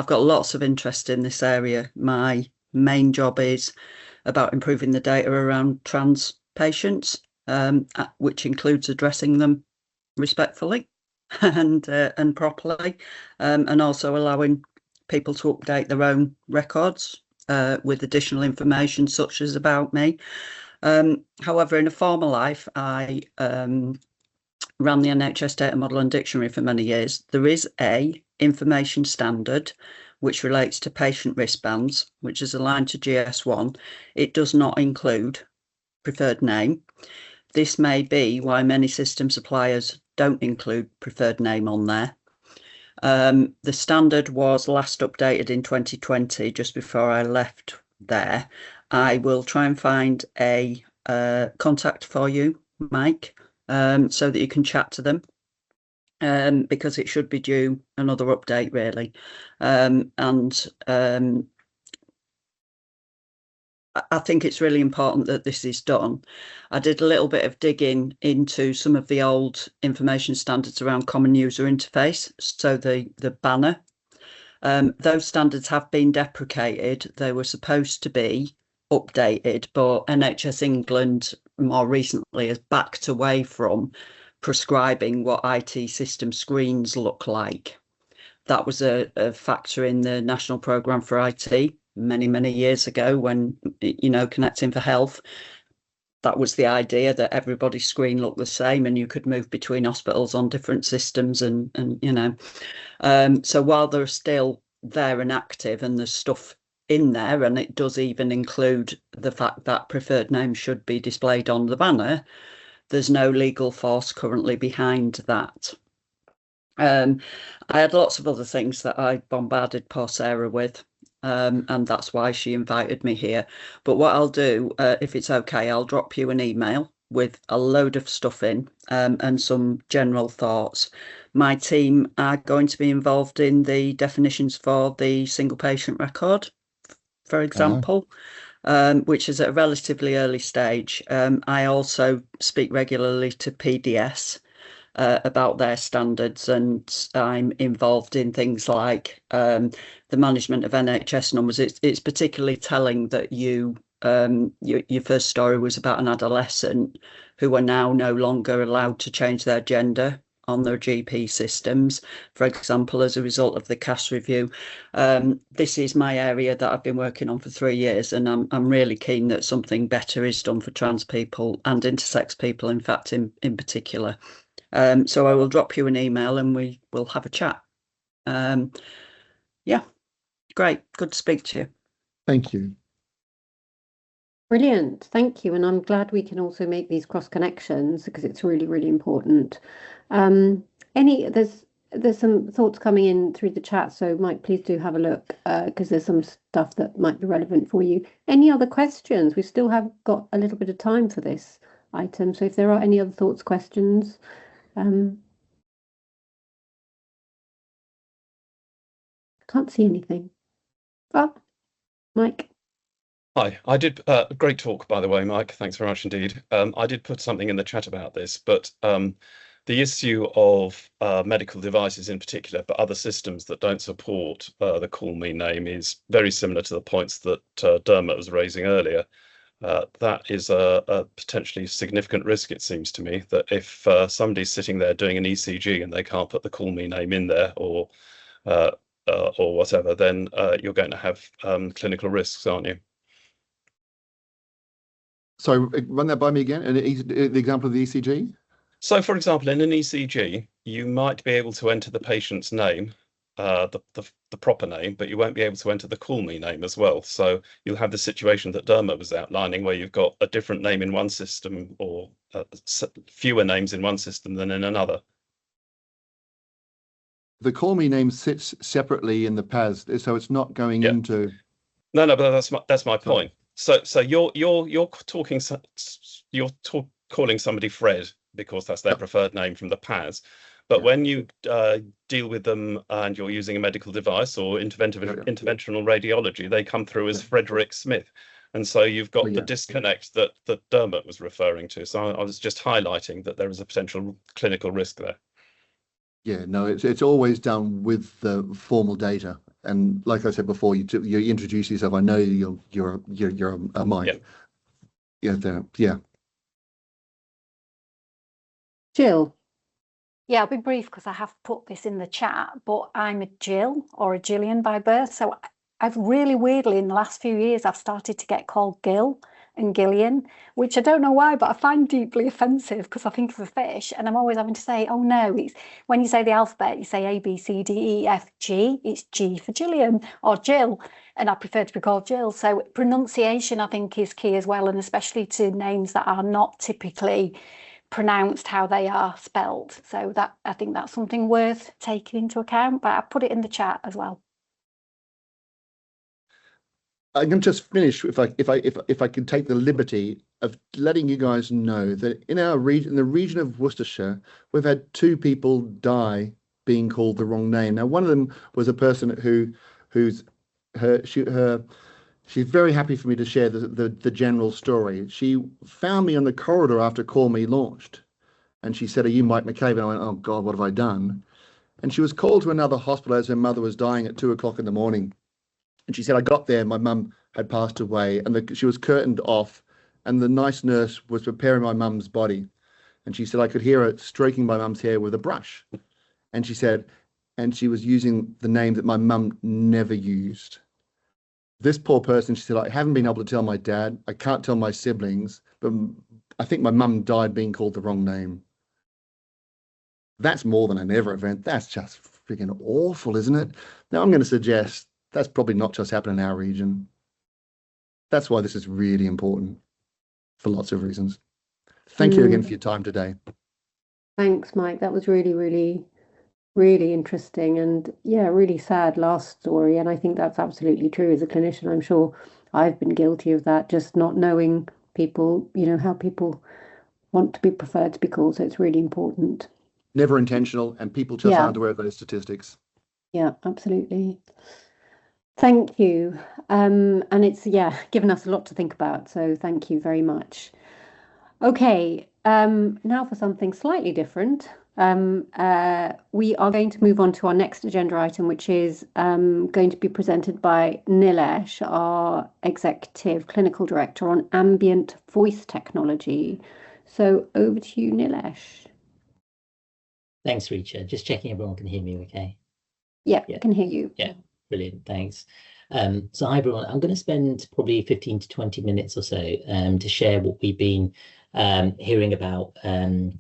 got lots of interest in this area. My main job is about improving the data around trans patients, which includes addressing them respectfully and properly, and also allowing people to update their own records with additional information such as about me. However, in a former life, I ran the NHS data model and dictionary for many years. There is a information standard which relates to patient wristbands, which is aligned to GS1. It does not include preferred name. This may be why many system suppliers don't include preferred name on there. The standard was last updated in 2020, just before I left there. I will try and find a contact for you, Mike, so that you can chat to them, because it should be due another update, really. I think it's really important that this is done. I did a little bit of digging into some of the old information standards around common user interface, so the banner. Those standards have been deprecated. They were supposed to be updated, but NHS England more recently has backed away from prescribing what IT system screens look like. That was a factor in the National Programme for IT many years ago, when, Connecting for Health, that was the idea, that everybody's screen looked the same and you could move between hospitals on different systems so while they're still there and active and there's stuff in there, and it does even include the fact that preferred name should be displayed on the banner, there's no legal force currently behind that. I had lots of other things that I bombarded poor Sarah with, and that's why she invited me here. But what I'll do, if it's okay, I'll drop you an email with a load of stuff in, and some general thoughts. My team are going to be involved in the definitions for the single patient record, for example, which is at a relatively early stage. I also speak regularly to PDS about their standards, and I'm involved in things like the management of NHS numbers. It's particularly telling that your first story was about an adolescent who are now no longer allowed to change their gender on their GP systems, for example, as a result of the CAS review. This is my area that I've been working on for 3 years, and I'm really keen that something better is done for trans people and intersex people, in fact, in particular. So I will drop you an email and we will have a chat. Yeah, great. Good to speak to you. Thank you. Brilliant, thank you. And I'm glad we can also make these cross connections because it's really, really important. Um, there's some thoughts coming in through the chat, so Mike, please do have a look because there's some stuff that might be relevant for you. Any other questions? We still have got a little bit of time for this item, so if there are any other thoughts, questions, can't see anything. Oh, Mike. Hi, I did great talk, by the way, Mike. Thanks very much indeed. I did put something in the chat about this, but the issue of medical devices in particular, but other systems that don't support the Call Me name is very similar to the points that Dermot was raising earlier. That is a potentially significant risk, it seems to me, that if somebody's sitting there doing an ECG and they can't put the Call Me name in there or whatever, then you're going to have clinical risks, aren't you? So run that by me again, and the example of the ECG. So, for example, in an ECG, you might be able to enter the patient's name, the proper name, but you won't be able to enter the Call Me name as well. So you'll have the situation that Dermot was outlining, where you've got a different name in one system or fewer names in one system than in another. The Call Me name sits separately in the PAS, so it's not going into. No, but that's my point. So you're calling somebody Fred because that's their preferred name from the PAS, but when you deal with them and you're using a medical device or interventional radiology, they come through as Frederick Smith, and so you've got the disconnect that Dermot was referring to. So I was just highlighting that there is a potential clinical risk there. Yeah, no, it's always done with the formal data. And like I said before, you introduce yourself. I know you're a Mike. Yeah. Jill. Yeah, I'll be brief because I have put this in the chat, but I'm a Jill or a Gillian by birth. So I've really weirdly in the last few years, I've started to get called Gil and Gillian, which I don't know why, but I find deeply offensive because I think of a fish and I'm always having to say, oh no, it's when you say the alphabet, you say A, B, C, D, E, F, G, it's G for Gillian or Jill, and I prefer to be called Jill. So pronunciation, I think, is key as well, and especially to names that are not typically pronounced how they are spelt. So that I think that's something worth taking into account, but I put it in the chat as well. I'm going to just finish if I can take the liberty of letting you guys know that in our region, in the region of Worcestershire, we've had 2 people die being called the wrong name. Now, one of them was a person she's very happy for me to share the general story. She found me on the corridor after Call Me launched, and she said, "Are you Mike McCabe?" And I went, "Oh God, what have I done?" And she was called to another hospital as her mother was dying at 2 o'clock in the morning. And she said, I got there, my mum had passed away, and she was curtained off, and the nice nurse was preparing my mum's body. And she said, I could hear her stroking my mum's hair with a brush. And she said, and she was using the name that my mum never used. This poor person, she said, I haven't been able to tell my dad, I can't tell my siblings, but I think my mum died being called the wrong name. That's more than an ever event. That's just freaking awful, isn't it? Now, I'm going to suggest that's probably not just happening in our region. That's why this is really important for lots of reasons. Thank you again for your time today. Thanks, Mike. That was really, really, really interesting and yeah, really sad last story. And I think that's absolutely true. As a clinician, I'm sure I've been guilty of that, just not knowing people, how people want to be preferred to be called. So it's really important. Never intentional, and people just aren't aware of those statistics. Yeah, absolutely. Thank you. And it's, given us a lot to think about. So thank you very much. Okay, now for something slightly different. We are going to move on to our next agenda item, which is going to be presented by Nilesh, our Executive Clinical Director on ambient voice technology. So over to you, Nilesh. Thanks, Richa. Just checking everyone can hear me okay. Yeah, I can hear you. Yeah, brilliant. Thanks. So hi, everyone. I'm going to spend probably 15 to 20 minutes or so to share what we've been hearing about in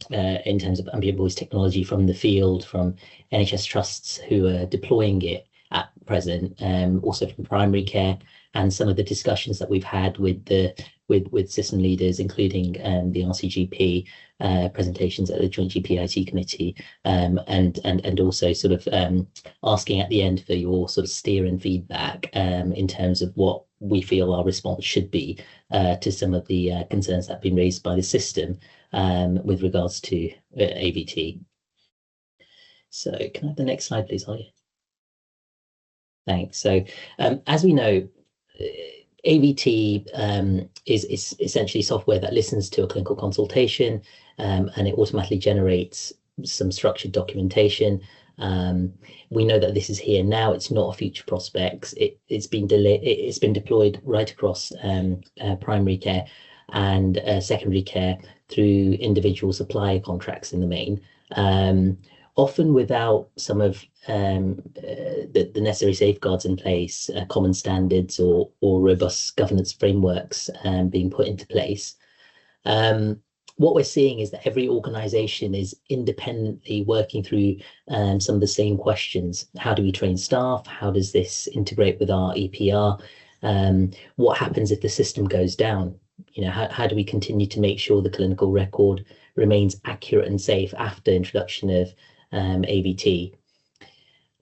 terms of ambient voice technology from the field, from NHS trusts who are deploying it at present, also from primary care, and some of the discussions that we've had with the with system leaders, including the RCGP presentations at the Joint GPIT Committee, and also sort of asking at the end for your sort of steer and feedback in terms of what we feel our response should be to some of the concerns that have been raised by the system with regards to AVT. So can I have the next slide, please, Holly? Thanks. So as we know, AVT is essentially software that listens to a clinical consultation and it automatically generates some structured documentation. We know that this is here now. It's not a future prospects. It's been deployed right across primary care and secondary care through individual supplier contracts in the main. Often without some of the necessary safeguards in place, common standards or robust governance frameworks being put into place. What we're seeing is that every organization is independently working through some of the same questions. How do we train staff? How does this integrate with our EPR? What happens if the system goes down? You know, how do we continue to make sure the clinical record remains accurate and safe after introduction of AVT?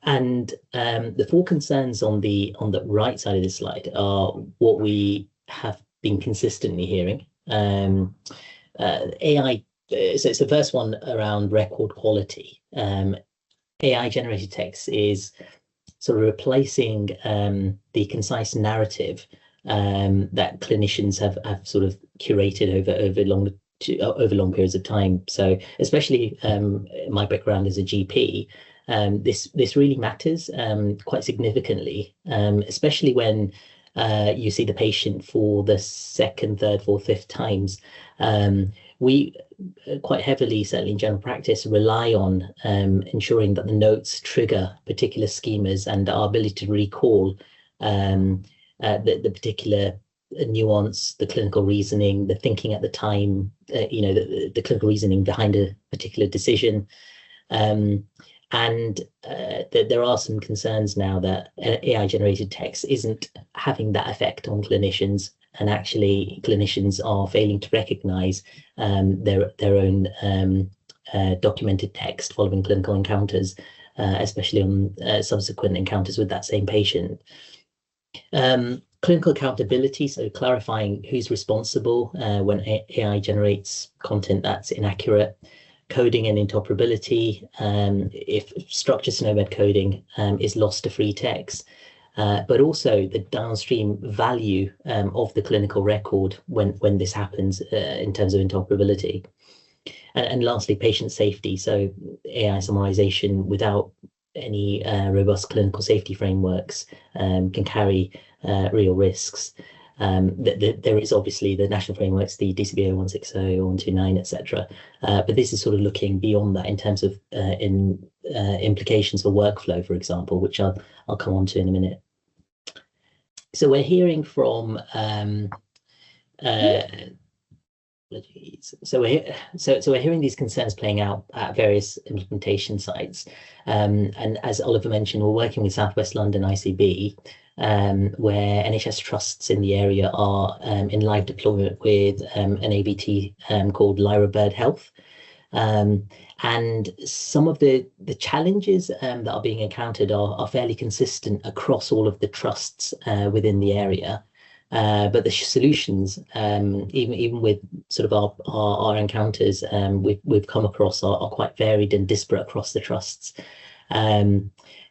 And the four concerns on the right side of this slide are what we have been consistently hearing. AI, so it's the first one around record quality. AI generated text is sort of replacing the concise narrative that clinicians have sort of curated over long periods of time. So especially my background as a GP, this really matters quite significantly, especially when you see the patient for the second, third, fourth, fifth times. We quite heavily, certainly in general practice, rely on ensuring that the notes trigger particular schemas and our ability to recall the particular nuance, the clinical reasoning, the thinking at the time, you know, the clinical reasoning behind a particular decision. And there are some concerns now that AI-generated text isn't having that effect on clinicians, and actually clinicians are failing to recognise their own documented text following clinical encounters, especially on subsequent encounters with that same patient. Clinical accountability, so clarifying who's responsible when AI generates content that's inaccurate. Coding and interoperability, if structured SNOMED coding is lost to free text, but also the downstream value of the clinical record when this happens in terms of interoperability. And lastly, patient safety, so AI summarization without any robust clinical safety frameworks can carry real risks. There is obviously the national frameworks, the DCBO 160, 129, etc. But this is sort of looking beyond that in terms of implications for workflow, for example, which I'll come on to in a minute. So we're hearing from so we're hearing these concerns playing out at various implementation sites, and as Oliver mentioned, we're working with South West London ICB, where NHS trusts in the area are in live deployment with an AVT called Lyra-Bird Health. And some of the challenges that are being encountered are fairly consistent across all of the trusts within the area. But the solutions, even with sort of our encounters we've come across are quite varied and disparate across the trusts.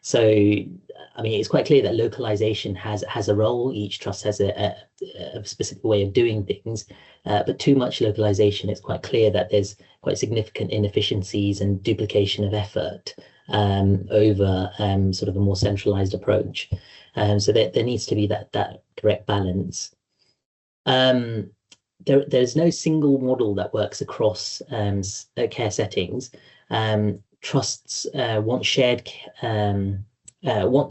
So, I mean, it's quite clear that localization has a role. Each trust has a specific way of doing things, but too much localization, it's quite clear that there's quite significant inefficiencies and duplication of effort over sort of a more centralized approach. So there needs to be that correct balance. There's no single model that works across care settings. Trusts want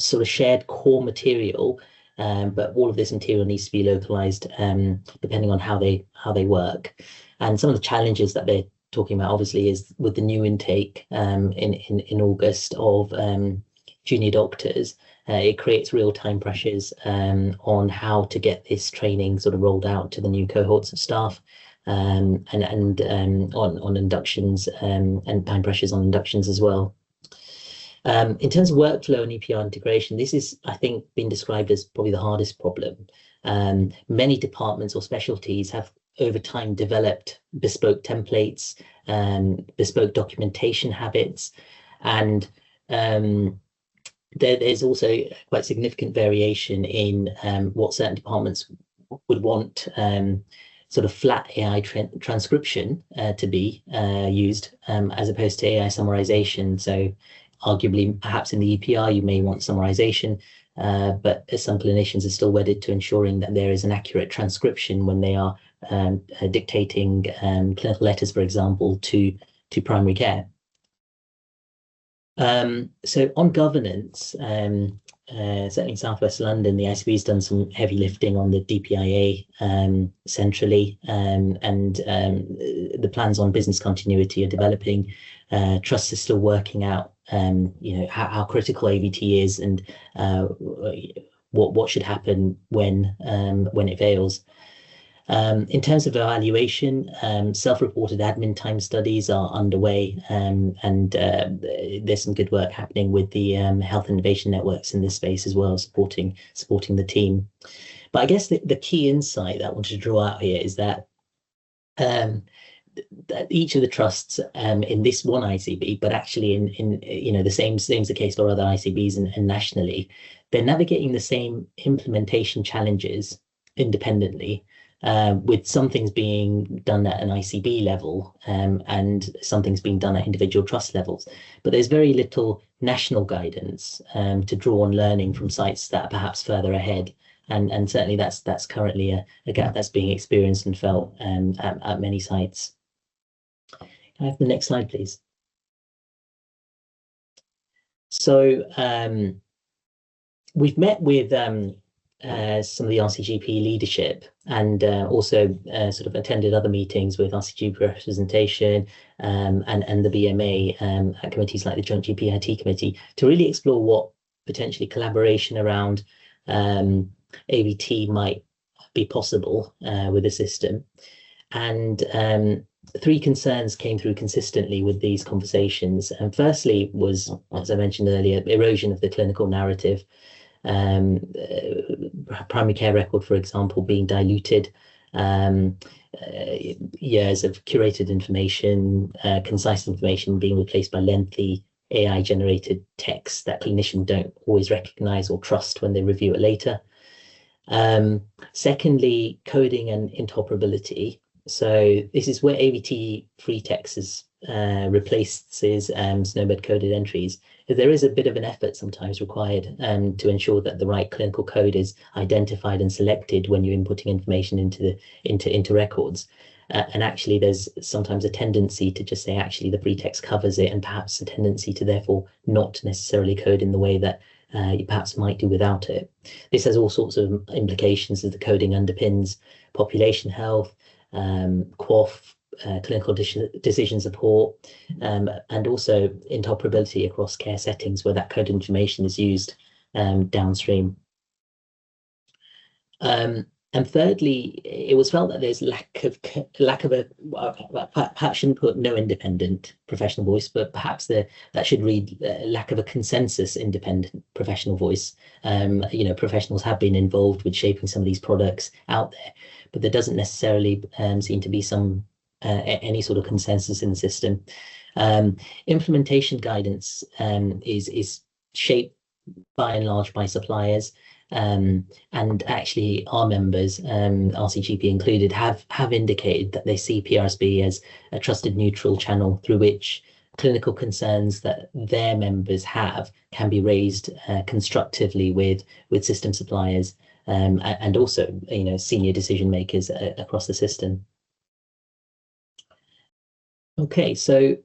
sort of shared core material, but all of this material needs to be localized depending on how they work. And some of the challenges that they're talking about, obviously, is with the new intake in August of junior doctors, it creates real-time pressures on how to get this training sort of rolled out to the new cohorts of staff, and on inductions, and time pressures on inductions as well. In terms of workflow and EPR integration, this is, I think, been described as probably the hardest problem. Many departments or specialties have over time developed bespoke templates, bespoke documentation habits, and there's also quite significant variation in what certain departments would want sort of flat AI transcription to be used, as opposed to AI summarization. So arguably, perhaps in the EPR, you may want summarization, but some clinicians are still wedded to ensuring that there is an accurate transcription when they are dictating clinical letters, for example, to primary care. So on governance, certainly in South West London, the ICB has done some heavy lifting on the DPIA centrally, and the plans on business continuity are developing. Trust is still working out, how critical AVT is, and what should happen when it fails. In terms of evaluation, self-reported admin time studies are underway, and there's some good work happening with the health innovation networks in this space as well, supporting the team. But I guess the key insight that I wanted to draw out here is that that each of the trusts in this one ICB, but actually in the same's the case for other ICBs and nationally, they're navigating the same implementation challenges independently. With some things being done at an ICB level, and some things being done at individual trust levels. But there's very little national guidance to draw on learning from sites that are perhaps further ahead. And certainly that's currently a gap that's being experienced and felt at many sites. Can I have the next slide, please? So we've met with some of the RCGP leadership, and also sort of attended other meetings with RCGP representation, and the BMA at committees like the Joint GP-IT Committee, to really explore what potentially collaboration around AVT might be possible with the system. And three concerns came through consistently with these conversations. And firstly was, as I mentioned earlier, erosion of the clinical narrative. Primary care record, for example, being diluted, years of curated information, concise information being replaced by lengthy AI-generated text that clinicians don't always recognize or trust when they review it later. Secondly, coding and interoperability. So this is where AVT free text is replaces Snowbird coded entries. There is a bit of an effort sometimes required to ensure that the right clinical code is identified and selected when you're inputting information into records. And actually, there's sometimes a tendency to just say, actually, the free text covers it, and perhaps a tendency to therefore not necessarily code in the way that you perhaps might do without it. This has all sorts of implications as the coding underpins population health, QoF, clinical decision support, and also interoperability across care settings where that code information is used downstream. And thirdly, it was felt that there's lack of perhaps shouldn't put no independent professional voice, but perhaps that should read lack of a consensus independent professional voice. Professionals have been involved with shaping some of these products out there, but there doesn't necessarily seem to be any sort of consensus in the system. Implementation guidance is shaped by and large by suppliers. And actually our members, RCGP included, have indicated that they see PRSB as a trusted neutral channel through which clinical concerns that their members have can be raised constructively with system suppliers, and also senior decision makers across the system. Okay, so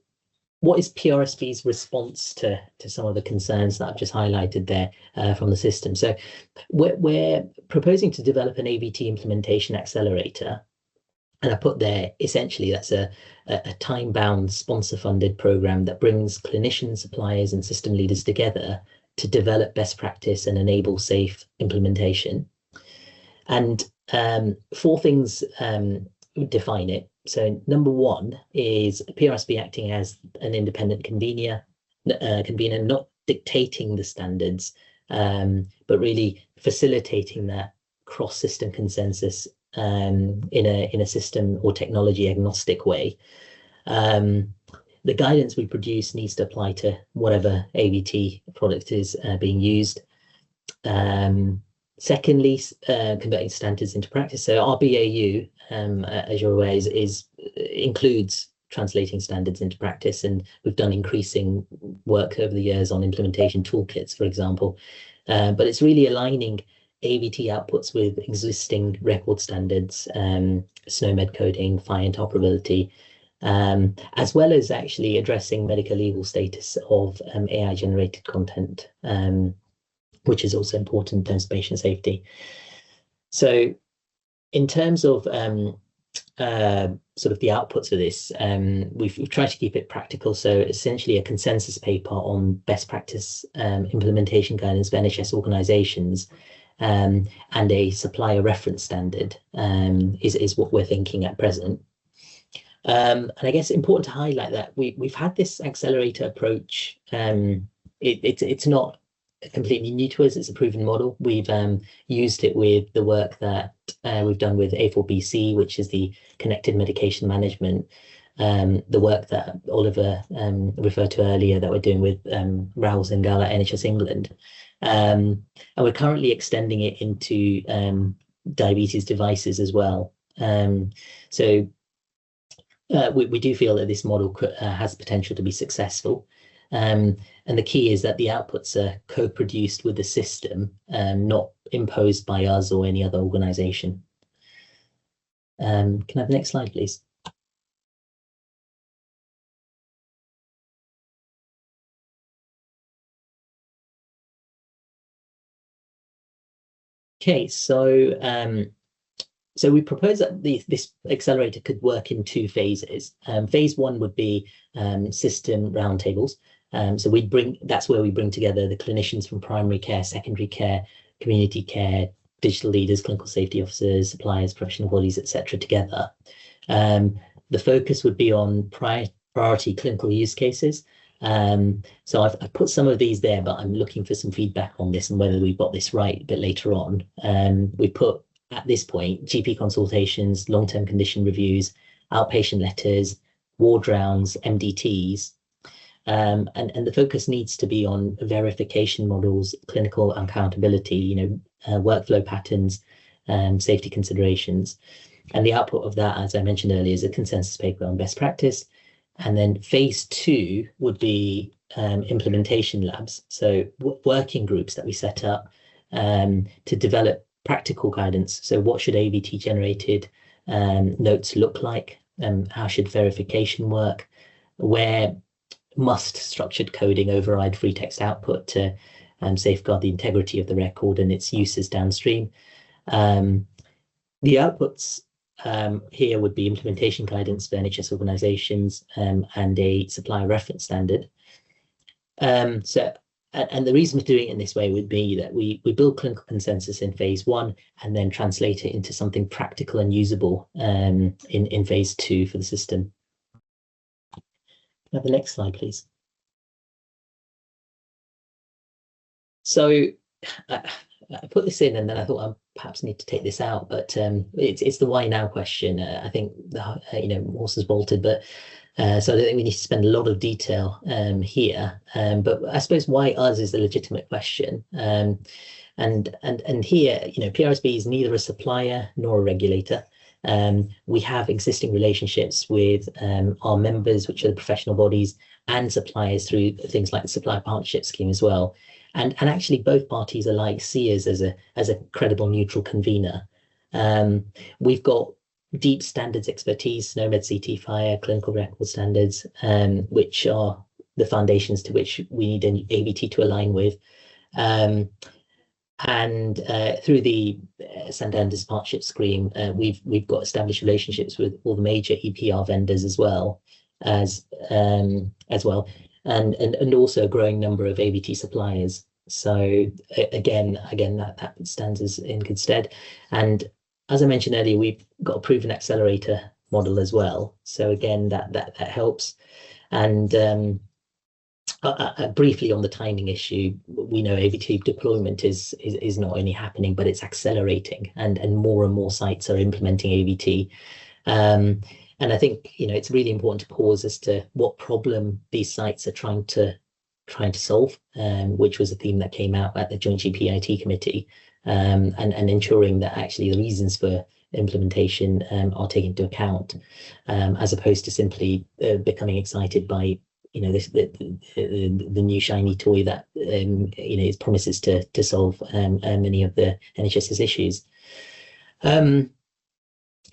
what is PRSB's response to some of the concerns that I've just highlighted there from the system? So we're proposing to develop an AVT implementation accelerator. And I put there, essentially, that's a time-bound, sponsor-funded program that brings clinicians, suppliers, and system leaders together to develop best practice and enable safe implementation. And 4 things define it. So number 1 is PRSB acting as an independent convener, not dictating the standards, but really facilitating that cross-system consensus in a system or technology agnostic way. The guidance we produce needs to apply to whatever AVT product is being used. Secondly, converting standards into practice. So our BAU, as you're aware, includes translating standards into practice, and we've done increasing work over the years on implementation toolkits, for example. But it's really aligning AVT outputs with existing record standards, SNOMED coding, fire interoperability, as well as actually addressing medical legal status of AI-generated content, which is also important in terms of patient safety. So in terms of sort of the outputs of this, we've tried to keep it practical. So essentially a consensus paper on best practice implementation guidance for NHS organisations, and a supplier reference standard is what we're thinking at present. And I guess important to highlight that we've had this accelerator approach. It's not completely new to us. It's a proven model. We've used it with the work that we've done with A4BC, which is the connected medication management, the work that Oliver referred to earlier that we're doing with Rahul Singhal at NHS England. And we're currently extending it into diabetes devices as well. So we do feel that this model has potential to be successful. And the key is that the outputs are co-produced with the system, not imposed by us or any other organisation. Can I have the next slide, please? Okay, so we propose that this accelerator could work in 2 phases. Phase 1 would be system roundtables. So that's where we bring together the clinicians from primary care, secondary care, community care, digital leaders, clinical safety officers, suppliers, professional bodies, etc. together. The focus would be on priority clinical use cases. So I've put some of these there, but I'm looking for some feedback on this and whether we've got this right a bit later on. We put, at this point, GP consultations, long-term condition reviews, outpatient letters, ward rounds, MDTs. And the focus needs to be on verification models, clinical accountability, workflow patterns, safety considerations. And the output of that, as I mentioned earlier, is a consensus paper on best practice. And then phase 2 would be implementation labs. So working groups that we set up to develop practical guidance. So what should AVT generated notes look like? How should verification work? Where must structured coding override free text output to safeguard the integrity of the record and its uses downstream? The outputs here would be implementation guidance for NHS organisations and a supplier reference standard. And the reason we're doing it in this way would be that we build clinical consensus in phase 1 and then translate it into something practical and usable in phase 2 for the system. Have the next slide, please. So I put this in and then I thought I perhaps need to take this out, but it's the why now question. I think the horse has bolted, but so I don't think we need to spend a lot of detail here. But I suppose why us is the legitimate question. And here, PRSB is neither a supplier nor a regulator. We have existing relationships with our members, which are the professional bodies, and suppliers through things like the Supplier Partnership Scheme as well. And actually both parties alike see us as a credible neutral convener. We've got deep standards expertise, SNOMED, CT, fire, clinical record standards, which are the foundations to which we need an AVT to align with. And through the Santander's Partnership Scheme, we've got established relationships with all the major EPR vendors as well, and also a growing number of AVT suppliers. So again, that stands us in good stead. And as I mentioned earlier, we've got a proven accelerator model as well. So again, that helps. And briefly on the timing issue, we know AVT deployment is not only happening, but it's accelerating, and more sites are implementing AVT. And I think, you know, it's really important to pause as to what problem these sites are trying to solve, which was a theme that came out at the Joint GP-IT Committee, and ensuring that actually the reasons for implementation are taken into account, as opposed to simply becoming excited by, you know, the new shiny toy that you know, it promises to solve many of the NHS's issues.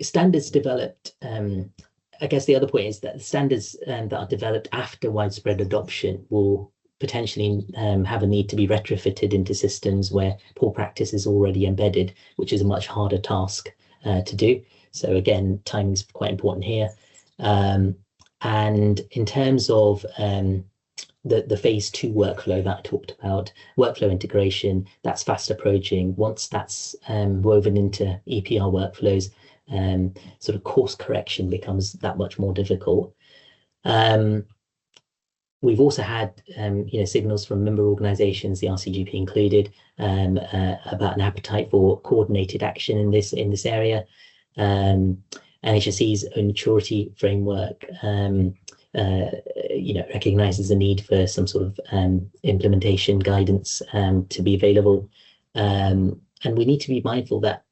Standards developed. I guess the other point is that the standards that are developed after widespread adoption will potentially have a need to be retrofitted into systems where poor practice is already embedded, which is a much harder task to do. So again, timing is quite important here. And in terms of the phase 2 workflow that I talked about, workflow integration, that's fast approaching. Once that's woven into EPR workflows, sort of course correction becomes that much more difficult. We've also had you know, signals from member organisations, the RCGP included, about an appetite for coordinated action in this area. NHSE's own maturity framework you know, recognises the need for some sort of implementation guidance to be available, and we need to be mindful that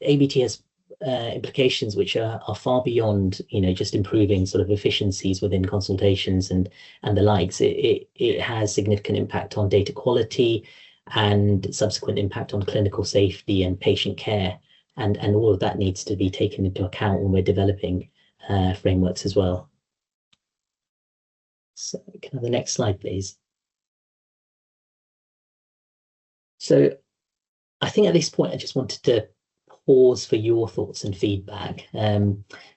AVT has implications which are far beyond, you know, just improving sort of efficiencies within consultations and the likes. It has significant impact on data quality and subsequent impact on clinical safety and patient care, and all of that needs to be taken into account when we're developing frameworks as well. So can I have the next slide, please? So I think at this point I just wanted to pause for your thoughts and feedback.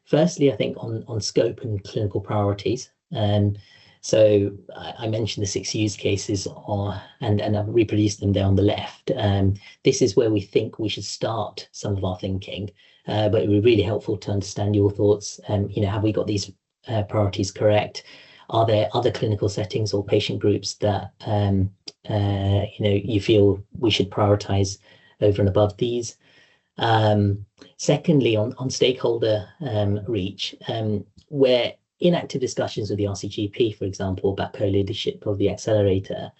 Firstly, I think on scope and clinical priorities. So I mentioned the 6 use cases and I've reproduced them there on the left. This is where we think we should start some of our thinking, but it would be really helpful to understand your thoughts. You know, have we got these priorities correct? Are there other clinical settings or patient groups that you know, you feel we should prioritize over and above these? Secondly, on stakeholder reach, we're in active discussions with the RCGP, for example, about co-leadership of the accelerator.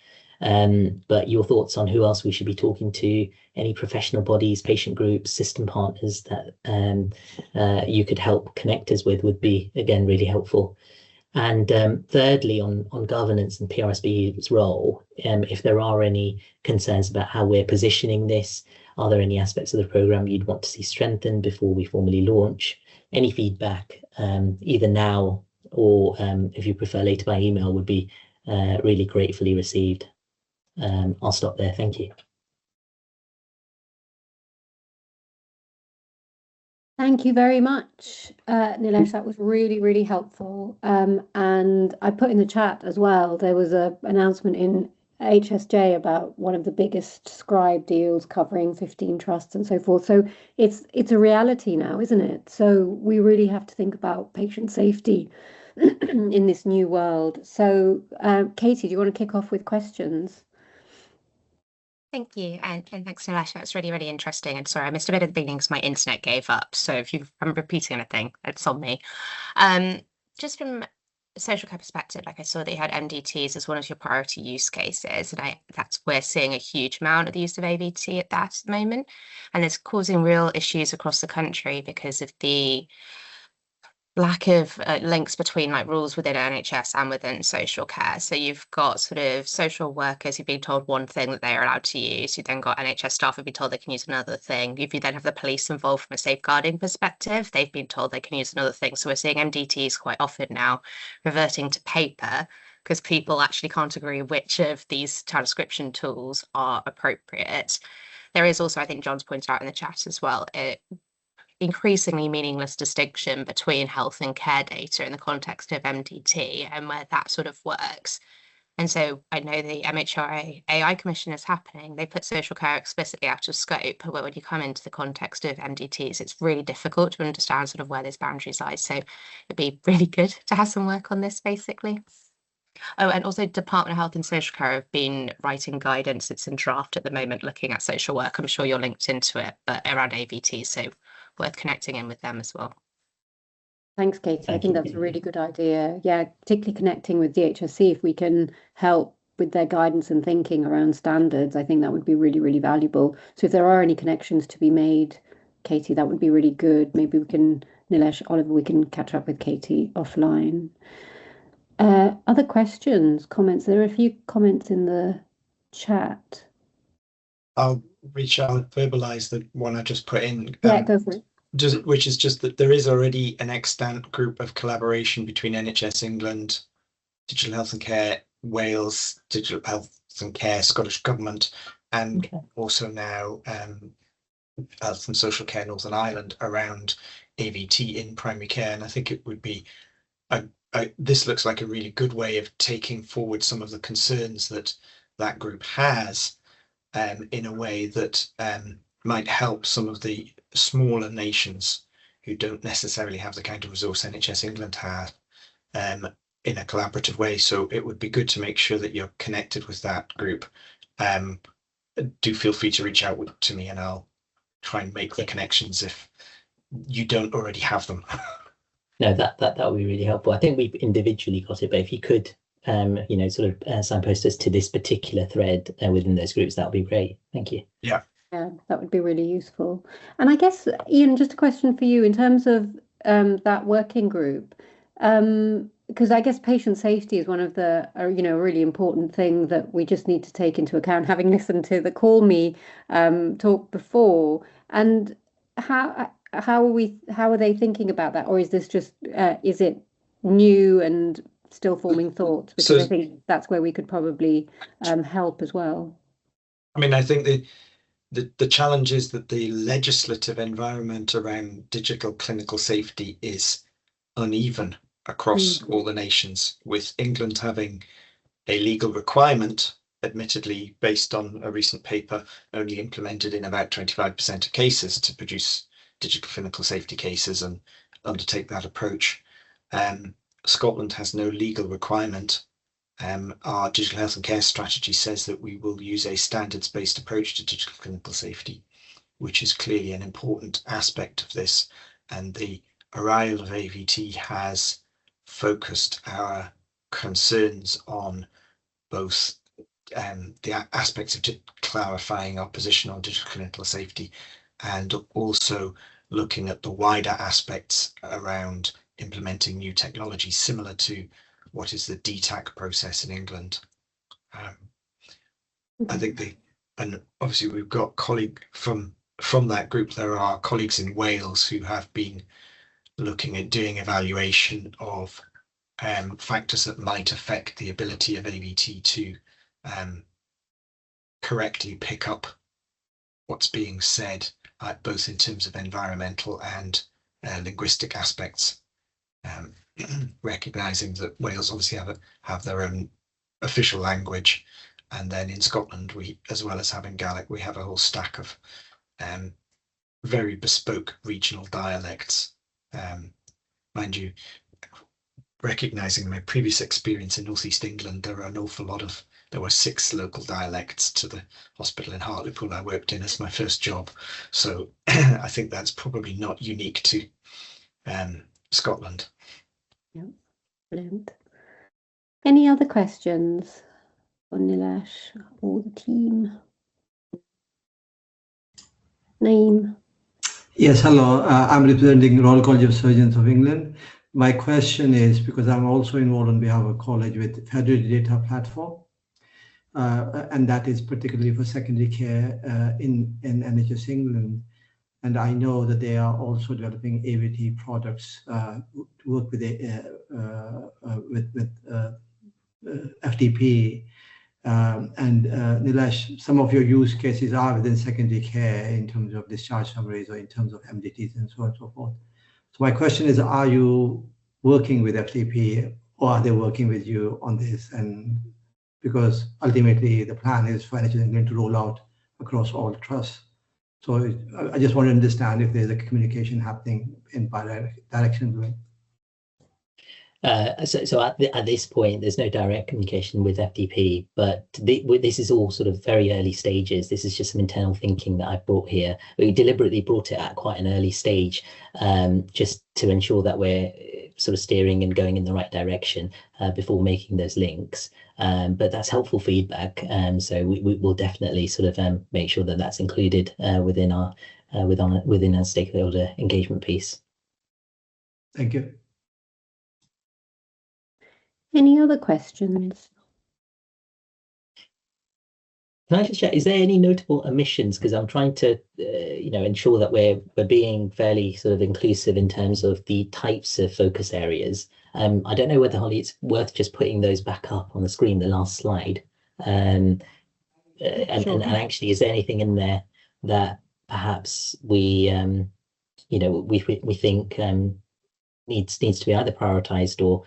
But your thoughts on who else we should be talking to, any professional bodies, patient groups, system partners that you could help connect us with would be, again, really helpful. And thirdly, on governance and PRSB's role, if there are any concerns about how we're positioning this, are there any aspects of the programme you'd want to see strengthened before we formally launch? Any feedback, either now or if you prefer later by email, would be really gratefully received. I'll stop there. Thank you. Thank you very much, Nilesh. That was really, really helpful. And I put in the chat as well, there was an announcement in HSJ about one of the biggest scribe deals covering 15 trusts and so forth. So it's a reality now, isn't it? So we really have to think about patient safety in this new world. So Katie, do you want to kick off with questions? Thank you, and thanks, Nilesh. That's really, really interesting. And sorry, I missed a bit at the beginning because my internet gave up. So if I'm repeating anything, it's on me. Just from a social care perspective, like I saw that you had MDTs as one of your priority use cases, and we're seeing a huge amount of the use of AVT at the moment, and it's causing real issues across the country because of the lack of links between like rules within NHS and within social care. So you've got sort of social workers who've been told one thing that they're allowed to use. You've then got NHS staff who've been told they can use another thing. If you then have the police involved from a safeguarding perspective, they've been told they can use another thing. So we're seeing MDTs quite often now reverting to paper because people actually can't agree which of these transcription tools are appropriate. There is also, I think John's pointed out in the chat as well, increasingly meaningless distinction between health and care data in the context of MDT, and where that sort of works, And so I know the MHRA AI Commission is happening. They put social care explicitly out of scope, but when you come into the context of MDTs, it's really difficult to understand sort of where those boundaries lie. So it'd be really good to have some work on this, basically. Oh, and also Department of Health and Social Care have been writing guidance. It's in draft at the moment, looking at social work. I'm sure you're linked into it, but around AVT, so worth connecting in with them as well. Thanks, Katie. I Thank think you. that's a really good idea. Yeah, particularly connecting with DHSC, if we can help with their guidance and thinking around standards, I think that would be really, really valuable. So if there are any connections to be made, Katie, that would be really good. Maybe we can, Nilesh, Oliver, we can catch up with Katie offline. Other questions, comments? There are a few comments in the chat. I'll reach out and verbalize the one I just put in. Yeah, go for it. Which is just that there is already an extant group of collaboration between NHS England, Digital Health and Care Wales, Digital Health and Care Scottish Government, and also now Health and Social Care Northern Ireland around AVT in primary care. And I think it would be this looks like a really good way of taking forward some of the concerns that that group has in a way that might help some of the smaller nations who don't necessarily have the kind of resource NHS England has in a collaborative way. So it would be good to make sure that you're connected with that group. Do feel free to reach out to me and I'll try and make the connections if you don't already have them. No, that would be really helpful. I think we've individually got it, but if you could, sort of signpost us to this particular thread within those groups, that would be great. Thank you. Yeah, that would be really useful. And I guess, Ian, just a question for you in terms of that working group, because I guess patient safety is one of the, a really important thing that we just need to take into account, having listened to the Call Me talk before. And how are they thinking about that? Or is this just, is it new and still forming thoughts? Because I think that's where we could probably help as well. I mean, I think the challenge is that the legislative environment around digital clinical safety is uneven across all the nations, with England having a legal requirement, admittedly based on a recent paper, only implemented in about 25% of cases to produce digital clinical safety cases and undertake that approach. Scotland has no legal requirement. Our digital health and care strategy says that we will use a standards-based approach to digital clinical safety, which is clearly an important aspect of this. And the arrival of AVT has focused our concerns on both the aspects of clarifying our position on digital clinical safety and also looking at the wider aspects around implementing new technology similar to what is the DTAC process in England. I think and obviously we've got colleague from that group. There are colleagues in Wales who have been looking at doing evaluation of factors that might affect the ability of AVT to correctly pick up what's being said, both in terms of environmental and linguistic aspects. Recognizing that Wales obviously have their own official language, and then in Scotland, we, as well as having Gaelic, we have a whole stack of very bespoke regional dialects. Mind you, recognizing my previous experience in Northeast England, there were 6 local dialects to the hospital in Hartlepool I worked in as my first job. So I think that's probably not unique to Scotland. Yeah, brilliant. Any other questions for Nilesh or the team? Naeem. Yes, hello. I'm representing Royal College of Surgeons of England. My question is, because I'm also involved on behalf of college with Federated Data Platform, and that is particularly for secondary care in NHS England. And I know that they are also developing AVT products to work with FDP. And Nilesh, some of your use cases are within secondary care in terms of discharge summaries or in terms of MDTs and so on and so forth. So my question is, are you working with FDP or are they working with you on this? And because ultimately the plan is for NHS England to roll out across all trusts. So I just want to understand if there's a communication happening in bi-direction. So at this point, there's no direct communication with FDP, but this is all sort of very early stages. This is just some internal thinking that I've brought here. We deliberately brought it at quite an early stage, just to ensure that we're sort of steering and going in the right direction before making those links. But that's helpful feedback. So we will definitely sort of make sure that that's included within our stakeholder engagement piece. Thank you. Any other questions? Can I just check, is there any notable omissions? Because I'm trying to, ensure that we're being fairly sort of inclusive in terms of the types of focus areas. I don't know whether, Holly, it's worth just putting those back up on the screen, the last slide. And actually, is there anything in there that perhaps we think needs to be either prioritized or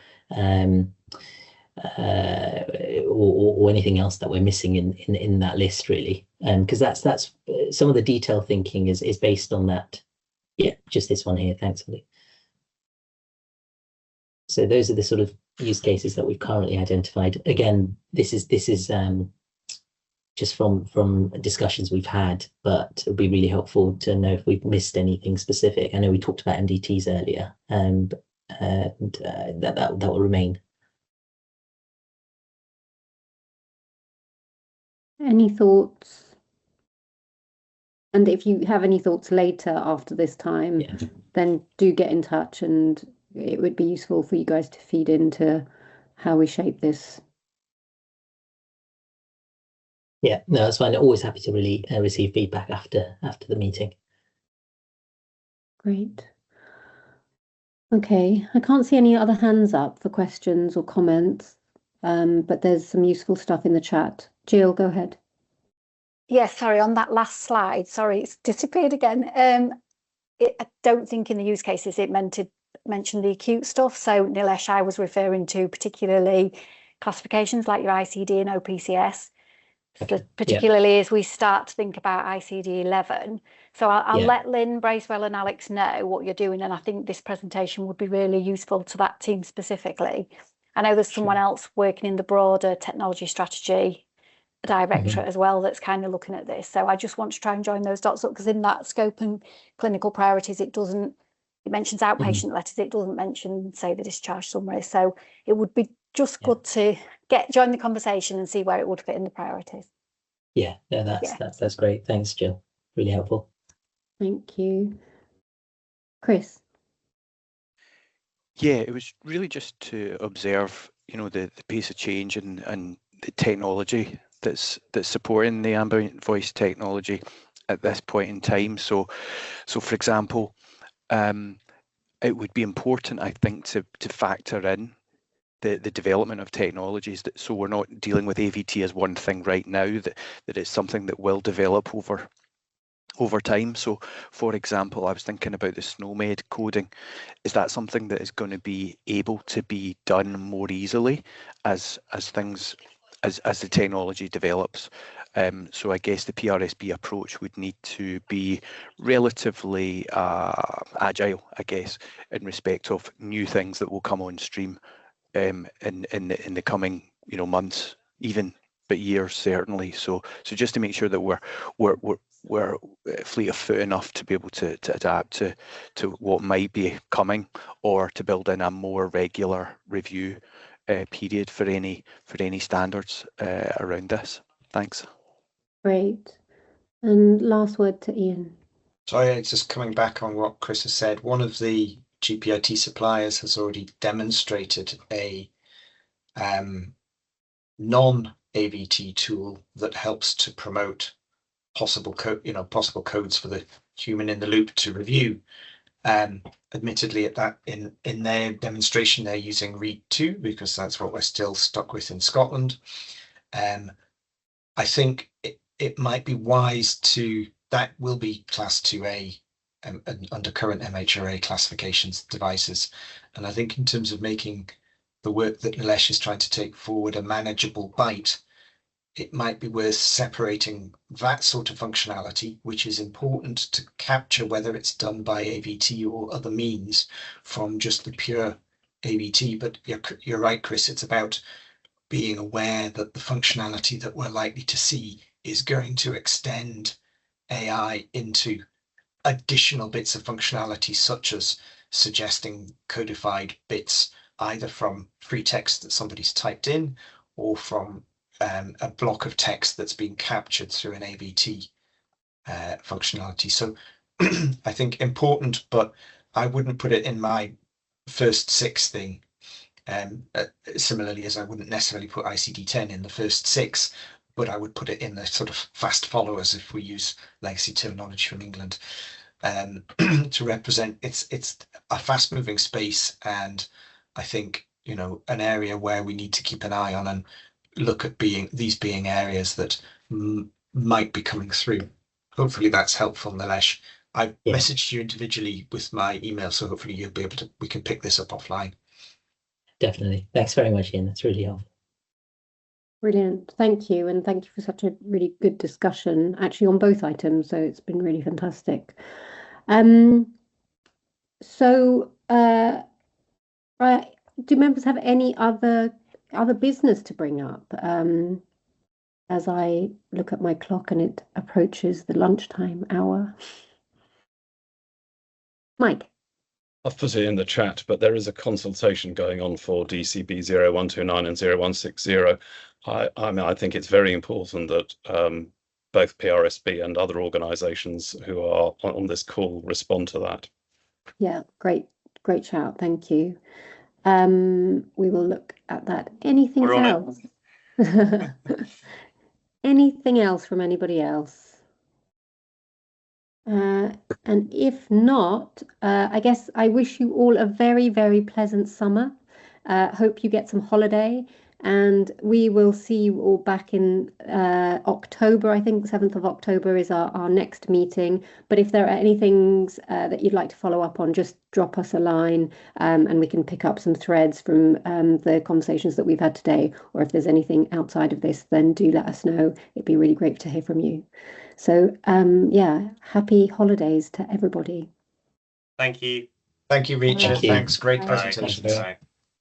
anything else that we're missing in that list, really? Because that's some of the detail thinking is based on that. Yeah, just this one here. Thanks, Holly. So those are the sort of use cases that we've currently identified. Again, this is just from discussions we've had, but it'll be really helpful to know if we've missed anything specific. I know we talked about MDTs earlier, and that will remain. Any thoughts? And if you have any thoughts later after this time, then do get in touch, and it would be useful for you guys to feed into how we shape this. Yeah, no, that's fine. Always happy to really receive feedback after the meeting. Great. Okay, I can't see any other hands up for questions or comments, but there's some useful stuff in the chat. Jill, go ahead. Yeah, sorry, on that last slide, sorry, it's disappeared again. I don't think in the use cases it meant to mention the acute stuff. So Nilesh, I was referring to particularly classifications like your ICD and OPCS. Okay. So particularly as we start to think about ICD 11. So I'll let Lynn, Bracewell and Alex know what you're doing. And I think this presentation would be really useful to that team specifically. I know there's someone else working in the broader technology strategy directorate as well that's kind of looking at this. So I just want to try and join those dots up, because in that scope and clinical priorities, it mentions outpatient letters, it doesn't mention, say, the discharge summary. So it would be just good to join the conversation and see where it would fit in the priorities. Yeah, no, that's great. Thanks, Jill. Really helpful. Thank you. Chris. Yeah, it was really just to observe, the pace of change and the technology that's supporting the ambient voice technology at this point in time. So for example, it would be important, I think, to factor in the development of technologies, so we're not dealing with AVT as one thing right now, that it's something that will develop over time. So for example, I was thinking about the SNOMED coding. Is that something that is going to be able to be done more easily as the technology develops? So I guess the PRSB approach would need to be relatively agile, I guess, in respect of new things that will come on stream in the coming months, even, but years certainly. So just to make sure that we're fleet of foot enough to be able to adapt to what might be coming, or to build in a more regular review period for any standards around this. Thanks. Great. And last word to Ian. Sorry, just coming back on what Chris has said. One of the GPIT suppliers has already demonstrated a non-AVT tool that helps to promote possible codes for the human in the loop to review. Admittedly, in their demonstration, they're using Read 2 because that's what we're still stuck with in Scotland. I think it might be wise that will be class 2A under current MHRA classifications devices. And I think in terms of making the work that Nilesh is trying to take forward a manageable bite, it might be worth separating that sort of functionality, which is important to capture whether it's done by AVT or other means, from just the pure AVT. But you're right, Chris, it's about being aware that the functionality that we're likely to see is going to extend AI into additional bits of functionality, such as suggesting codified bits either from free text that somebody's typed in or from a block of text that's been captured through an AVT functionality. So I think important, but I wouldn't put it in my first 6 thing. Similarly, as I wouldn't necessarily put ICD-10 in the first 6, but I would put it in the sort of fast followers, if we use legacy terminology from England, to represent it's a fast moving space, and I think, you know, an area where we need to keep an eye on and look at these being areas that might be coming through. Hopefully that's helpful, Nilesh. I've messaged you individually with my email, so hopefully you'll be able to, we can pick this up offline. Definitely. Thanks very much, Ian. That's really helpful. Brilliant. Thank you. And thank you for such a really good discussion, actually, on both items. So it's been really fantastic. Do members have any other business to bring up? As I look at my clock and it approaches the lunchtime hour. Mike. I've put it in the chat, but there is a consultation going on for DCB 0129 and 0160. I mean, I think it's very important that both PRSB and other organisations who are on this call respond to that. Yeah, great shout. Thank you. We will look at that. Anything else? Anything else from anybody else? And if not, I guess I wish you all a very, very pleasant summer. Hope you get some holiday, and we will see you all back in October. I think 7th of October is our next meeting. But if there are any things that you'd like to follow up on, just drop us a line, and we can pick up some threads from the conversations that we've had today. Or if there's anything outside of this, then do let us know. It'd be really great to hear from you. So, yeah, happy holidays to everybody. Thank you. Thank you, Reacher. Thanks. Great Bye. presentation. Bye.